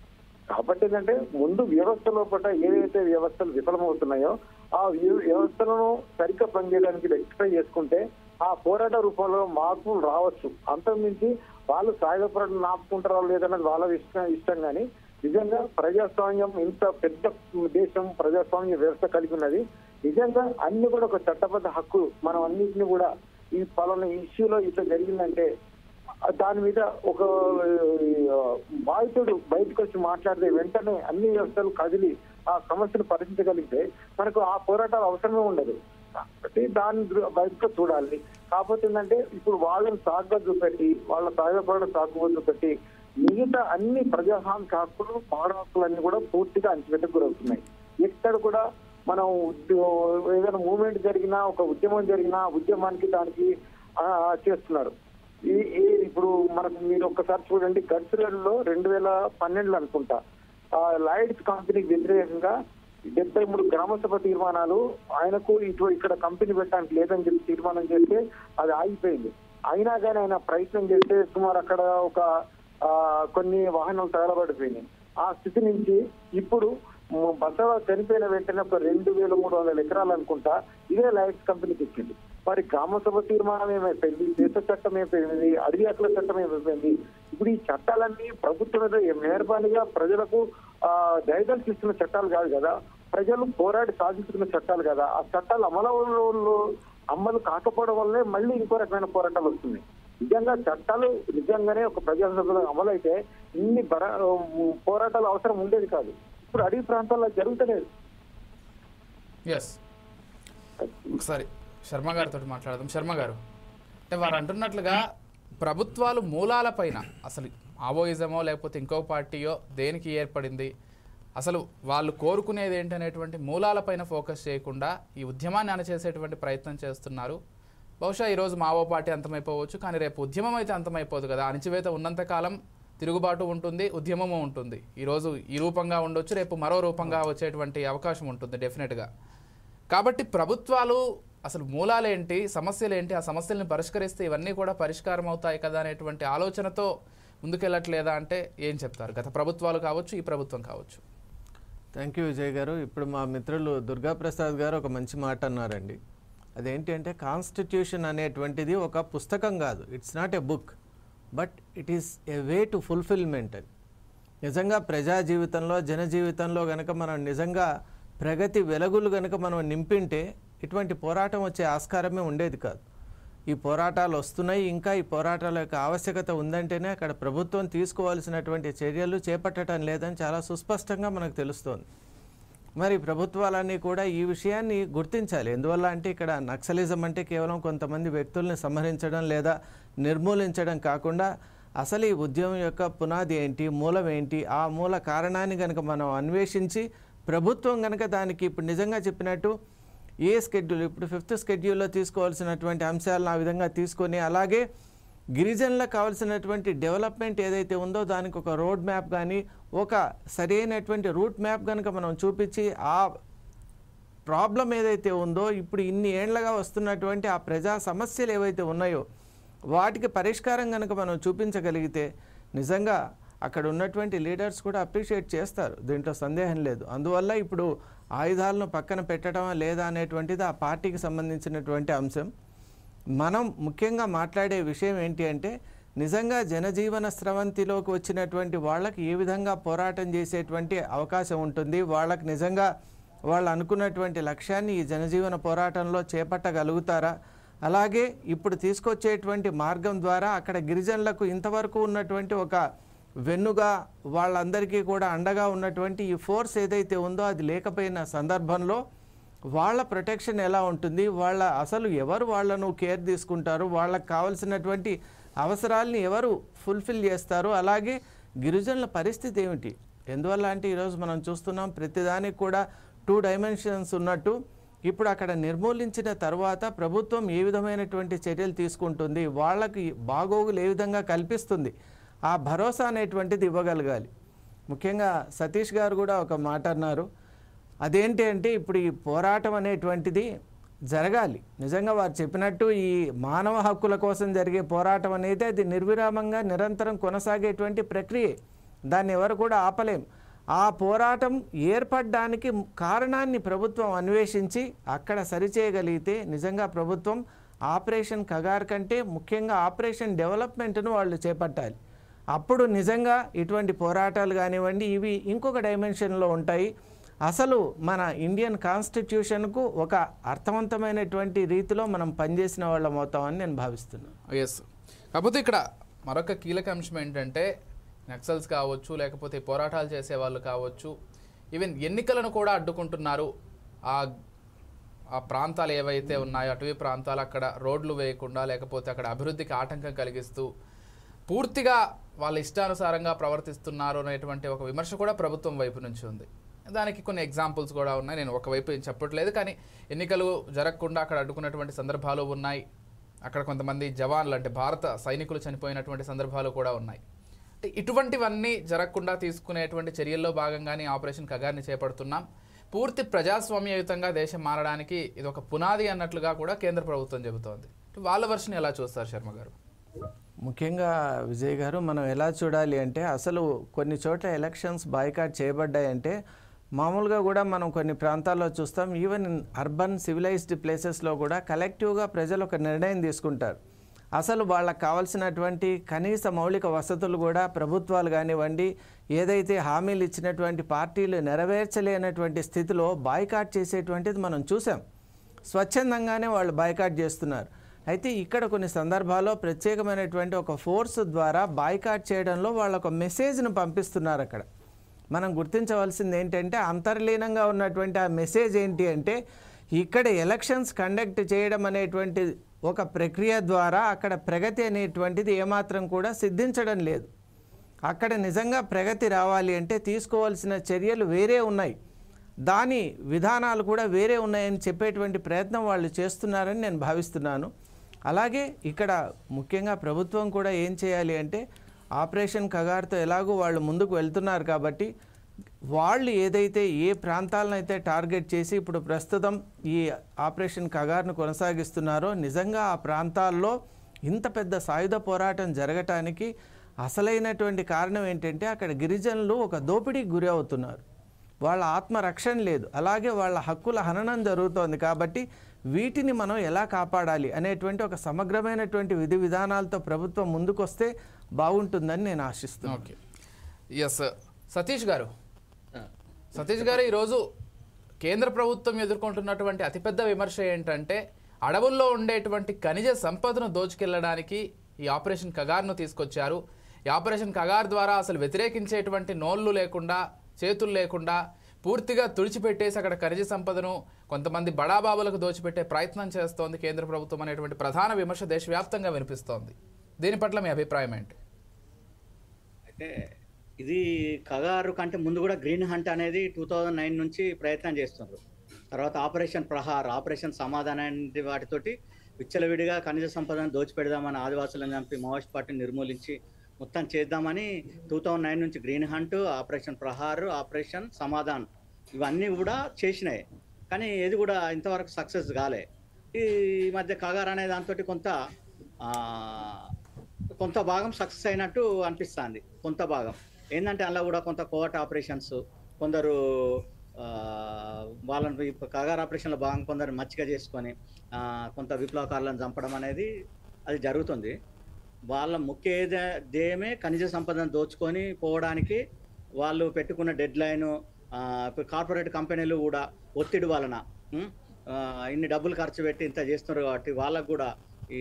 [SPEAKER 5] కాబట్టి ఏంటంటే ముందు వ్యవస్థ లోపల ఏదైతే వ్యవస్థలు విఫలమవుతున్నాయో ఆ వ్యవస్థలను సరిగ్గా పనిచేయడానికి రెక్టిఫై చేసుకుంటే ఆ పోరాట రూపంలో మార్పులు రావచ్చు. అంతకుమించి వాళ్ళు సాయుధ పోరాటం ఆపుకుంటారో లేదన్నది వాళ్ళ ఇష్టం. కానీ నిజంగా ప్రజాస్వామ్యం ఇంత పెద్ద దేశం ప్రజాస్వామ్య వ్యవస్థ కలిగి ఉన్నది. నిజంగా అన్ని కూడా ఒక చట్టబద్ధ హక్కు. మనం అన్నింటినీ కూడా ఈ పలానా ఇష్యూలో ఇట్లా జరిగిందంటే దాని మీద ఒక బాధితుడు బయటకు వచ్చి మాట్లాడితే వెంటనే అన్ని వ్యవస్థలు కదిలి ఆ సమస్యను పరిష్కరించగలిగితే మనకు ఆ పోరాటాలు అవసరమే ఉండదు. కాబట్టి దాన్ని బయటకు చూడాలి. కాకపోతే ఏంటంటే ఇప్పుడు వాళ్ళని సాగుగా చూపెట్టి వాళ్ళ సాయుధ పోరాట సాగుగా చూపెట్టి మిగతా అన్ని ప్రజాస్వామిక హక్కులు పౌర హక్కులన్నీ కూడా పూర్తిగా అణచివేతకు గురవుతున్నాయి. ఎక్కడ కూడా మనం ఏదైనా మూవ్మెంట్ జరిగినా, ఒక ఉద్యమం జరిగినా ఉద్యమానికి దానికి చేస్తున్నారు. ఇప్పుడు మనకు మీరు ఒక్కసారి చూడండి, గడ్చిరోడ్లో 2012 అనుకుంటా లాయిడ్స్ కంపెనీకి వ్యతిరేకంగా 73 గ్రామసభ తీర్మానాలు ఆయనకు ఇక్కడ కంపెనీ పెట్టడానికి లేదని చెప్పి తీర్మానం చేస్తే అది ఆగిపోయింది. అయినా కానీ ఆయన ప్రయత్నం చేస్తే సుమారు అక్కడ ఒక కొన్ని వాహనాలు తగలబడిపోయినాయి. ఆ స్థితి నుంచి ఇప్పుడు బసవ చనిపోయిన వెంటనే ఒక 2300 ఎకరాలు అనుకుంటా ఇదే లాయిడ్స్ కంపెనీకి ఇచ్చింది. మరి గ్రామసభ తీర్మానం ఏమైపోయింది, దేశ చట్టం ఏమైపోయింది, అడవి హక్కుల చట్టం ఏమైపోయింది. ఇప్పుడు ఈ చట్టాలన్నీ ప్రభుత్వం మీద మెహర్బానిగా ప్రజలకు దయదలిచి ఇస్తున్న చట్టాలు కాదు కదా, ప్రజలు పోరాడి సాధించుకున్న చట్టాలు కదా. ఆ చట్టాలు అమలు కాకపోవడం వల్లే మళ్ళీ ఇంకో రకమైన పోరాటాలు వస్తున్నాయి. నిజంగా చట్టాలు నిజంగానే ఒక ప్రజాస్వామ్యంలో అమలైతే ఇన్ని పోరాటాలు అవసరం ఉండేది కాదు. ఇప్పుడు అడవి ప్రాంతాల్లో జరుగుతలేదు.
[SPEAKER 1] ఒకసారి శర్మ గారితో మాట్లాడదాం. శర్మ గారు, అంటే వారు అంటున్నట్లుగా ప్రభుత్వాలు మూలాల పైన అసలు మావోయిజమో లేకపోతే ఇంకో పార్టీయో దేనికి ఏర్పడింది, అసలు వాళ్ళు కోరుకునేది ఏంటనేటువంటి మూలాలపైన ఫోకస్ చేయకుండా ఈ ఉద్యమాన్ని అణచేసేటువంటి ప్రయత్నం చేస్తున్నారు. బహుశా ఈరోజు మావో పార్టీ అంతమైపోవచ్చు, కానీ రేపు ఉద్యమం అయితే అంతమైపోదు కదా. అణచివేత ఉన్నంతకాలం తిరుగుబాటు ఉంటుంది, ఉద్యమము ఉంటుంది. ఈరోజు ఈ రూపంగా ఉండొచ్చు, రేపు మరో రూపంగా వచ్చేటువంటి అవకాశం ఉంటుంది డెఫినెట్గా. కాబట్టి ప్రభుత్వాలు అసలు మూలాలేంటి, సమస్యలేంటి, ఆ సమస్యలను పరిష్కరిస్తే ఇవన్నీ కూడా పరిష్కారం అవుతాయి కదా అనేటువంటి ఆలోచనతో ముందుకెళ్ళట్లేదా అంటే ఏం చెప్తారు? గత ప్రభుత్వాలు కావచ్చు, ఈ ప్రభుత్వం కావచ్చు.
[SPEAKER 2] థ్యాంక్ యూ విజయ్ గారు. ఇప్పుడు మా మిత్రులు దుర్గాప్రసాద్ గారు ఒక మంచి మాట అన్నారండి. అదేంటి అంటే కాన్స్టిట్యూషన్ అనేటువంటిది ఒక పుస్తకం కాదు, it's not a book, but it is a way to fulfilment. అని నిజంగా ప్రజా జీవితంలో జన జీవితంలో కనుక మనం నిజంగా ప్రగతి వెలుగులు కనుక మనం నింపింటే ఇటువంటి పోరాటం వచ్చే ఆస్కారమే ఉండేది కాదు. ఈ పోరాటాలు వస్తున్నాయి, ఇంకా ఈ పోరాటాల యొక్క ఆవశ్యకత ఉందంటేనే అక్కడ ప్రభుత్వం తీసుకోవాల్సినటువంటి చర్యలు చేపట్టడం లేదని చాలా సుస్పష్టంగా మనకు తెలుస్తోంది. మరి ప్రభుత్వాలన్నీ కూడా ఈ విషయాన్ని గుర్తించాలి. ఎందువల్ల అంటే ఇక్కడ నక్సలిజం అంటే కేవలం కొంతమంది వ్యక్తుల్ని సంహరించడం లేదా నిర్మూలించడం కాకుండా అసలు ఈ ఉద్యమం యొక్క పునాది ఏంటి, మూలం ఏంటి, ఆ మూల కారణాన్ని కనుక మనం అన్వేషించి ప్రభుత్వం కనుక దానికి ఇప్పుడు నిజంగా చెప్పినట్టు ఏ స్కెడ్యూల్, ఇప్పుడు 5th స్కెడ్యూల్లో తీసుకోవాల్సినటువంటి అంశాలను ఆ విధంగా తీసుకొని, అలాగే గిరిజనులకు కావాల్సినటువంటి డెవలప్మెంట్ ఏదైతే ఉందో దానికి ఒక రోడ్ మ్యాప్ కానీ ఒక సరైనటువంటి రూట్ మ్యాప్ కనుక మనం చూపించి ఆ ప్రాబ్లం ఏదైతే ఉందో ఇప్పుడు ఇన్ని ఏళ్లగా వస్తున్నటువంటి ఆ ప్రజా సమస్యలు ఏవైతే ఉన్నాయో వాటికి పరిష్కారం కనుక మనం చూపించగలిగితే నిజంగా అక్కడ ఉన్నటువంటి లీడర్స్ కూడా అప్రిషియేట్ చేస్తారు, దీంట్లో సందేహం లేదు. అందువల్ల ఇప్పుడు ఆయుధాలను పక్కన పెట్టడం లేదా అనేటువంటిది ఆ పార్టీకి సంబంధించినటువంటి అంశం. మనం ముఖ్యంగా మాట్లాడే విషయం ఏంటి అంటే నిజంగా జనజీవన స్రవంతిలోకి వచ్చినటువంటి వాళ్ళకి ఏ విధంగా పోరాటం చేసేటువంటి అవకాశం ఉంటుంది, వాళ్ళకి నిజంగా వాళ్ళు అనుకున్నటువంటి లక్ష్యాన్ని ఈ జనజీవన పోరాటంలో చేపట్టగలుగుతారా, అలాగే ఇప్పుడు తీసుకొచ్చేటువంటి మార్గం ద్వారా అక్కడ గిరిజనులకు ఇంతవరకు ఉన్నటువంటి ఒక వెన్నుగా వాళ్ళందరికీ కూడా అండగా ఉన్నటువంటి ఈ ఫోర్స్ ఏదైతే ఉందో అది లేకపోయిన సందర్భంలో వాళ్ళ ప్రొటెక్షన్ ఎలా ఉంటుంది, వాళ్ళ అసలు ఎవరు వాళ్ళను కేర్ తీసుకుంటారు, వాళ్ళకు కావాల్సినటువంటి అవసరాలని ఎవరు ఫుల్ఫిల్ చేస్తారు, అలాగే గిరిజనుల పరిస్థితి ఏమిటి. ఎందువల్ల అంటే ఈరోజు మనం చూస్తున్నాం ప్రతిదానికి కూడా 2 డైమెన్షన్స్ ఉన్నట్టు ఇప్పుడు అక్కడ నిర్మూలించిన తర్వాత ప్రభుత్వం ఏ విధమైనటువంటి చర్యలు తీసుకుంటుంది, వాళ్ళకి బాగోగులు ఏ విధంగా కల్పిస్తుంది, ఆ భరోసా అనేటువంటిది ఇవ్వగలగాలి. ముఖ్యంగా సతీష్ గారు కూడా ఒక మాట అన్నారు, అదేంటి అంటే ఇప్పుడు ఈ పోరాటం అనేటువంటిది జరగాలి. నిజంగా వారు చెప్పినట్టు ఈ మానవ హక్కుల కోసం జరిగే పోరాటం అనేది అది నిర్విరామంగా నిరంతరం కొనసాగేటువంటి ప్రక్రియ, దాన్ని ఎవరు కూడా ఆపలేం. ఆ పోరాటం ఏర్పడడానికి కారణాన్ని ప్రభుత్వం అన్వేషించి అక్కడ సరిచేయగలిగితే నిజంగా ప్రభుత్వం ఆపరేషన్ కగార్ కంటే ముఖ్యంగా ఆపరేషన్ డెవలప్మెంట్ను వాళ్ళు చేపట్టాలి. అప్పుడు నిజంగా ఇటువంటి పోరాటాలు కానివ్వండి ఇవి ఇంకొక డైమెన్షన్లో ఉంటాయి. అసలు మన ఇండియన్ కాన్స్టిట్యూషన్కు ఒక అర్థవంతమైనటువంటి రీతిలో మనం పనిచేసిన వాళ్ళం అవుతామని నేను భావిస్తున్నాను.
[SPEAKER 1] ఎస్, కాకపోతే ఇక్కడ మరొక కీలక అంశం ఏంటంటే నక్సల్స్ కావచ్చు లేకపోతే పోరాటాలు చేసే వాళ్ళు కావచ్చు, ఈవెన్ ఎన్నికలను కూడా అడ్డుకుంటున్నారు. ఆ ప్రాంతాలు ఏవైతే ఉన్నాయో అటవీ ప్రాంతాలు అక్కడ రోడ్లు వేయకుండా లేకపోతే అక్కడ అభివృద్ధికి ఆటంకం కలిగిస్తూ పూర్తిగా వాళ్ళ ఇష్టానుసారంగా ప్రవర్తిస్తున్నారు అనేటువంటి ఒక విమర్శ కూడా ప్రభుత్వం వైపు నుంచి ఉంది. దానికి కొన్ని ఎగ్జాంపుల్స్ కూడా ఉన్నాయి. నేను ఒకవైపు ఏం చెప్పట్లేదు, కానీ ఎన్నికలు జరగకుండా అక్కడ అడ్డుకున్నటువంటి సందర్భాలు ఉన్నాయి. అక్కడ కొంతమంది జవాన్లు అంటే భారత సైనికులు చనిపోయినటువంటి సందర్భాలు కూడా ఉన్నాయి. అంటే ఇటువంటివన్నీ జరగకుండా తీసుకునేటువంటి చర్యల్లో భాగంగానే ఆపరేషన్ కగార్ని చేపడుతున్నాం. పూర్తి ప్రజాస్వామ్యయుతంగా దేశం మారడానికి ఇది ఒక పునాది అన్నట్లుగా కూడా కేంద్ర ప్రభుత్వం చెబుతోంది. వాళ్ళ వర్షన్ ఎలా చూస్తారు శర్మ గారు?
[SPEAKER 2] ముఖ్యంగా విజయ్ గారు, మనం ఎలా చూడాలి అంటే అసలు కొన్ని చోట్ల ఎలక్షన్స్ బాయ్కాట్ చేయబడ్డాయంటే మామూలుగా కూడా మనం కొన్ని ప్రాంతాల్లో చూస్తాం, ఈవెన్ ఇన్ అర్బన్ సివిలైజ్డ్ ప్లేసెస్లో కూడా కలెక్టివ్గా ప్రజలు ఒక నిర్ణయం తీసుకుంటారు. అసలు వాళ్ళకి కావాల్సినటువంటి కనీస మౌలిక వసతులు కూడా ప్రభుత్వాలు కానివ్వండి, ఏదైతే హామీలు ఇచ్చినటువంటి పార్టీలు నెరవేర్చలేనటువంటి స్థితిలో బాయ్కాట్ చేసేటువంటిది మనం చూసాం. స్వచ్ఛందంగానే వాళ్ళు బాయ్కాట్ చేస్తున్నారు. అయితే ఇక్కడ కొన్ని సందర్భాల్లో ప్రత్యేకమైనటువంటి ఒక ఫోర్స్ ద్వారా బాయ్కాట్ చేయడంలో వాళ్ళు ఒక మెసేజ్ను పంపిస్తున్నారు. అక్కడ మనం గుర్తించవలసింది ఏంటంటే అంతర్లీనంగా ఉన్నటువంటి ఆ మెసేజ్ ఏంటి అంటే ఇక్కడ ఎలక్షన్స్ కండక్ట్ చేయడం అనేటువంటి ఒక ప్రక్రియ ద్వారా అక్కడ ప్రగతి అనేటువంటిది ఏమాత్రం కూడా సిద్ధించడం లేదు. అక్కడ నిజంగా ప్రగతి రావాలి అంటే తీసుకోవాల్సిన చర్యలు వేరే ఉన్నాయి, దాని విధానాలు కూడా వేరే ఉన్నాయని చెప్పేటువంటి ప్రయత్నం వాళ్ళు చేస్తున్నారని నేను భావిస్తున్నాను. అలాగే ఇక్కడ ముఖ్యంగా ప్రభుత్వం కూడా ఏం చేయాలి అంటే ఆపరేషన్ కగార్తో ఎలాగో వాళ్ళు ముందుకు వెళ్తున్నారు కాబట్టి వాళ్ళు ఏదైతే ఏ ప్రాంతాలను అయితే టార్గెట్ చేసి ఇప్పుడు ప్రస్తుతం ఈ ఆపరేషన్ కగార్ను కొనసాగిస్తున్నారో నిజంగా ఆ ప్రాంతాల్లో ఇంత పెద్ద సాయుధ పోరాటం జరగటానికి అసలైనటువంటి కారణం ఏంటంటే అక్కడ గిరిజనులు ఒక దోపిడీకి గురి అవుతున్నారు, వాళ్ళ ఆత్మరక్షణ లేదు, అలాగే వాళ్ళ హక్కుల హననం జరుగుతోంది. కాబట్టి వీటిని మనం ఎలా కాపాడాలి అనేటువంటి ఒక సమగ్రమైనటువంటి విధి విధానాలతో ప్రభుత్వం ముందుకొస్తే బాగుంటుందని నేను ఆశిస్తున్నాను.
[SPEAKER 1] ఓకే, ఎస్ సతీష్ గారు, ఈరోజు కేంద్ర ప్రభుత్వం ఎదుర్కొంటున్నటువంటి అతిపెద్ద విమర్శ ఏంటంటే అడవుల్లో ఉండేటువంటి ఖనిజ సంపదను దోచుకెళ్లడానికి ఈ ఆపరేషన్ కగార్ను తీసుకొచ్చారు. ఈ ఆపరేషన్ కగార్ ద్వారా అసలు వ్యతిరేకించేటువంటి నోళ్లు లేకుండా, చేతులు లేకుండా పూర్తిగా తుడిచిపెట్టేసి అక్కడ ఖనిజ సంపదను కొంతమంది బడాబాబులకు దోచిపెట్టే ప్రయత్నం చేస్తోంది కేంద్ర ప్రభుత్వం అనేటువంటి ప్రధాన విమర్శ దేశవ్యాప్తంగా వినిపిస్తోంది. దీని పట్ల మీ అభిప్రాయం ఏంటి?
[SPEAKER 3] అయితే ఇది కగారు కంటే ముందు కూడా గ్రీన్ హంట్ అనేది 2009 నుంచి ప్రయత్నం చేస్తున్నారు. తర్వాత ఆపరేషన్ ప్రహార్, ఆపరేషన్ సమాధానం వాటితోటి విచ్చలవిడిగా ఖనిజ సంపదను దోచిపెడదామని ఆదివాసులను చంపి మావోయిస్ట్ పార్టీని నిర్మూలించి మొత్తం చేద్దామని 2009 నుంచి green hunt, operation Prahar, operation Samadhan ఇవన్నీ కూడా చేసినాయి. కానీ ఏది కూడా ఇంతవరకు సక్సెస్ కాలే. ఈ మధ్య కగార్ అనే దాంతో కొంత భాగం సక్సెస్ అయినట్టు అనిపిస్తుంది. కొంత భాగం ఏంటంటే అందులో కూడా కొంత కోవర్ట్ ఆపరేషన్స్, కొందరు వాళ్ళని కగార్ ఆపరేషన్లో భాగం కొందరు మచ్చిక చేసుకొని కొంత విప్లవకారులను చంపడం అనేది అది జరుగుతుంది. వాళ్ళ ముఖ్య ధ్యేయమే ఖనిజ సంపదను దోచుకొని పోవడానికి వాళ్ళు పెట్టుకున్న డెడ్ లైన్. కార్పొరేట్ కంపెనీలు కూడా ఒత్తిడి వలన ఇన్ని డబ్బులు ఖర్చు పెట్టి ఇంత చేస్తున్నారు కాబట్టి వాళ్ళకు కూడా ఈ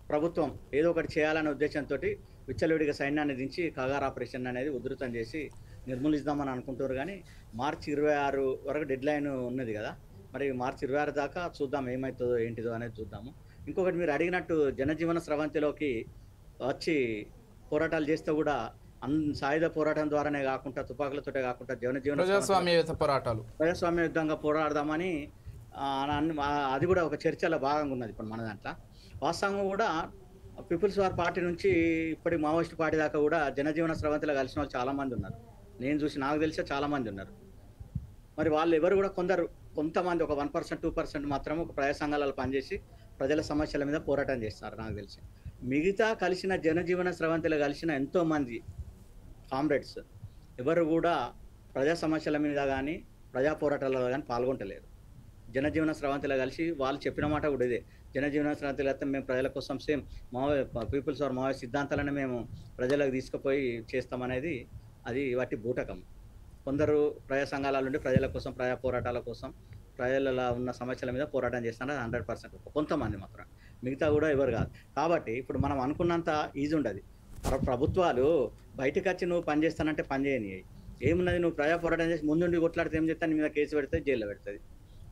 [SPEAKER 3] ప్రభుత్వం ఏదో ఒకటి చేయాలనే ఉద్దేశంతో విచ్చలవిడిగా సైన్యాన్ని దించి కగార్ ఆపరేషన్ అనేది ఉధృతం చేసి నిర్మూలిద్దామని అనుకుంటారు. కానీ మార్చి 26 వరకు డెడ్ లైన్ ఉన్నది కదా, మరి మార్చి 26 దాకా చూద్దాం ఏమవుతుందో ఏంటిదో అనేది చూద్దాము. ఇంకొకటి మీరు అడిగినట్టు జనజీవన స్రవంతిలోకి వచ్చి పోరాటాలు చేస్తే కూడా సాయుధ పోరాటం ద్వారానే కాకుండా తుపాకులతోటే కాకుండా ప్రజాస్వామ్యయుద్ధంగా పోరాడదామని అది కూడా ఒక చర్చలో భాగంగా ఉన్నది ఇప్పుడు మన దాంట్లో. వాస్తవంగా కూడా పీపుల్స్ వార్ పార్టీ నుంచి ఇప్పటి మావోయిస్ట్ పార్టీ దాకా కూడా జనజీవన స్రవంతిలో కలిసిన వాళ్ళు చాలా మంది ఉన్నారు. నేను చూసి నాకు తెలిసే చాలా మంది ఉన్నారు. మరి వాళ్ళు ఎవరు కూడా కొంతమంది ఒక 1%, 2% మాత్రం ఒక ప్రజా సంఘాలలో పనిచేసి ప్రజల సమస్యల మీద పోరాటం చేస్తారు నాకు తెలిసి. మిగతా కలిసిన జనజీవన స్రవంతిలో కలిసిన ఎంతో మంది కామ్రేడ్స్ ఎవరు కూడా ప్రజా సమస్యల మీద కానీ ప్రజా పోరాటాలలో కానీ పాల్గొంటలేరు. జనజీవన స్రవంతిలో కలిసి వాళ్ళు చెప్పిన మాట కూడా ఇదే, జనజీవన స్రవంతిలో అయితే మేము ప్రజల కోసం సేమ్ పీపుల్స్ వార్ మావోయిస్ట్ సిద్ధాంతాలను మేము ప్రజలకు తీసుకుపోయి చేస్తామనేది అది వాటి బూటకం. కొందరు ప్రజా సంఘాల నుండి ప్రజల కోసం, ప్రజా పోరాటాల కోసం, ప్రజలలో ఉన్న సమస్యల మీద పోరాటం చేస్తున్నారు 100%. కొంతమంది మాత్రం, మిగతా కూడా ఎవరు కాదు. కాబట్టి ఇప్పుడు మనం అనుకున్నంత ఈజీ ఉండదు. ప్రభుత్వాలు బయటకు వచ్చి నువ్వు పని చేస్తానంటే పని చేయని ఏమున్నది, నువ్వు ప్రజా పోరాటం చేసి ముందుండి కొట్లాడితే ఏం చేస్తా, నీ మీద కేసు పెడుతుంది, జైల్లో పెడుతుంది,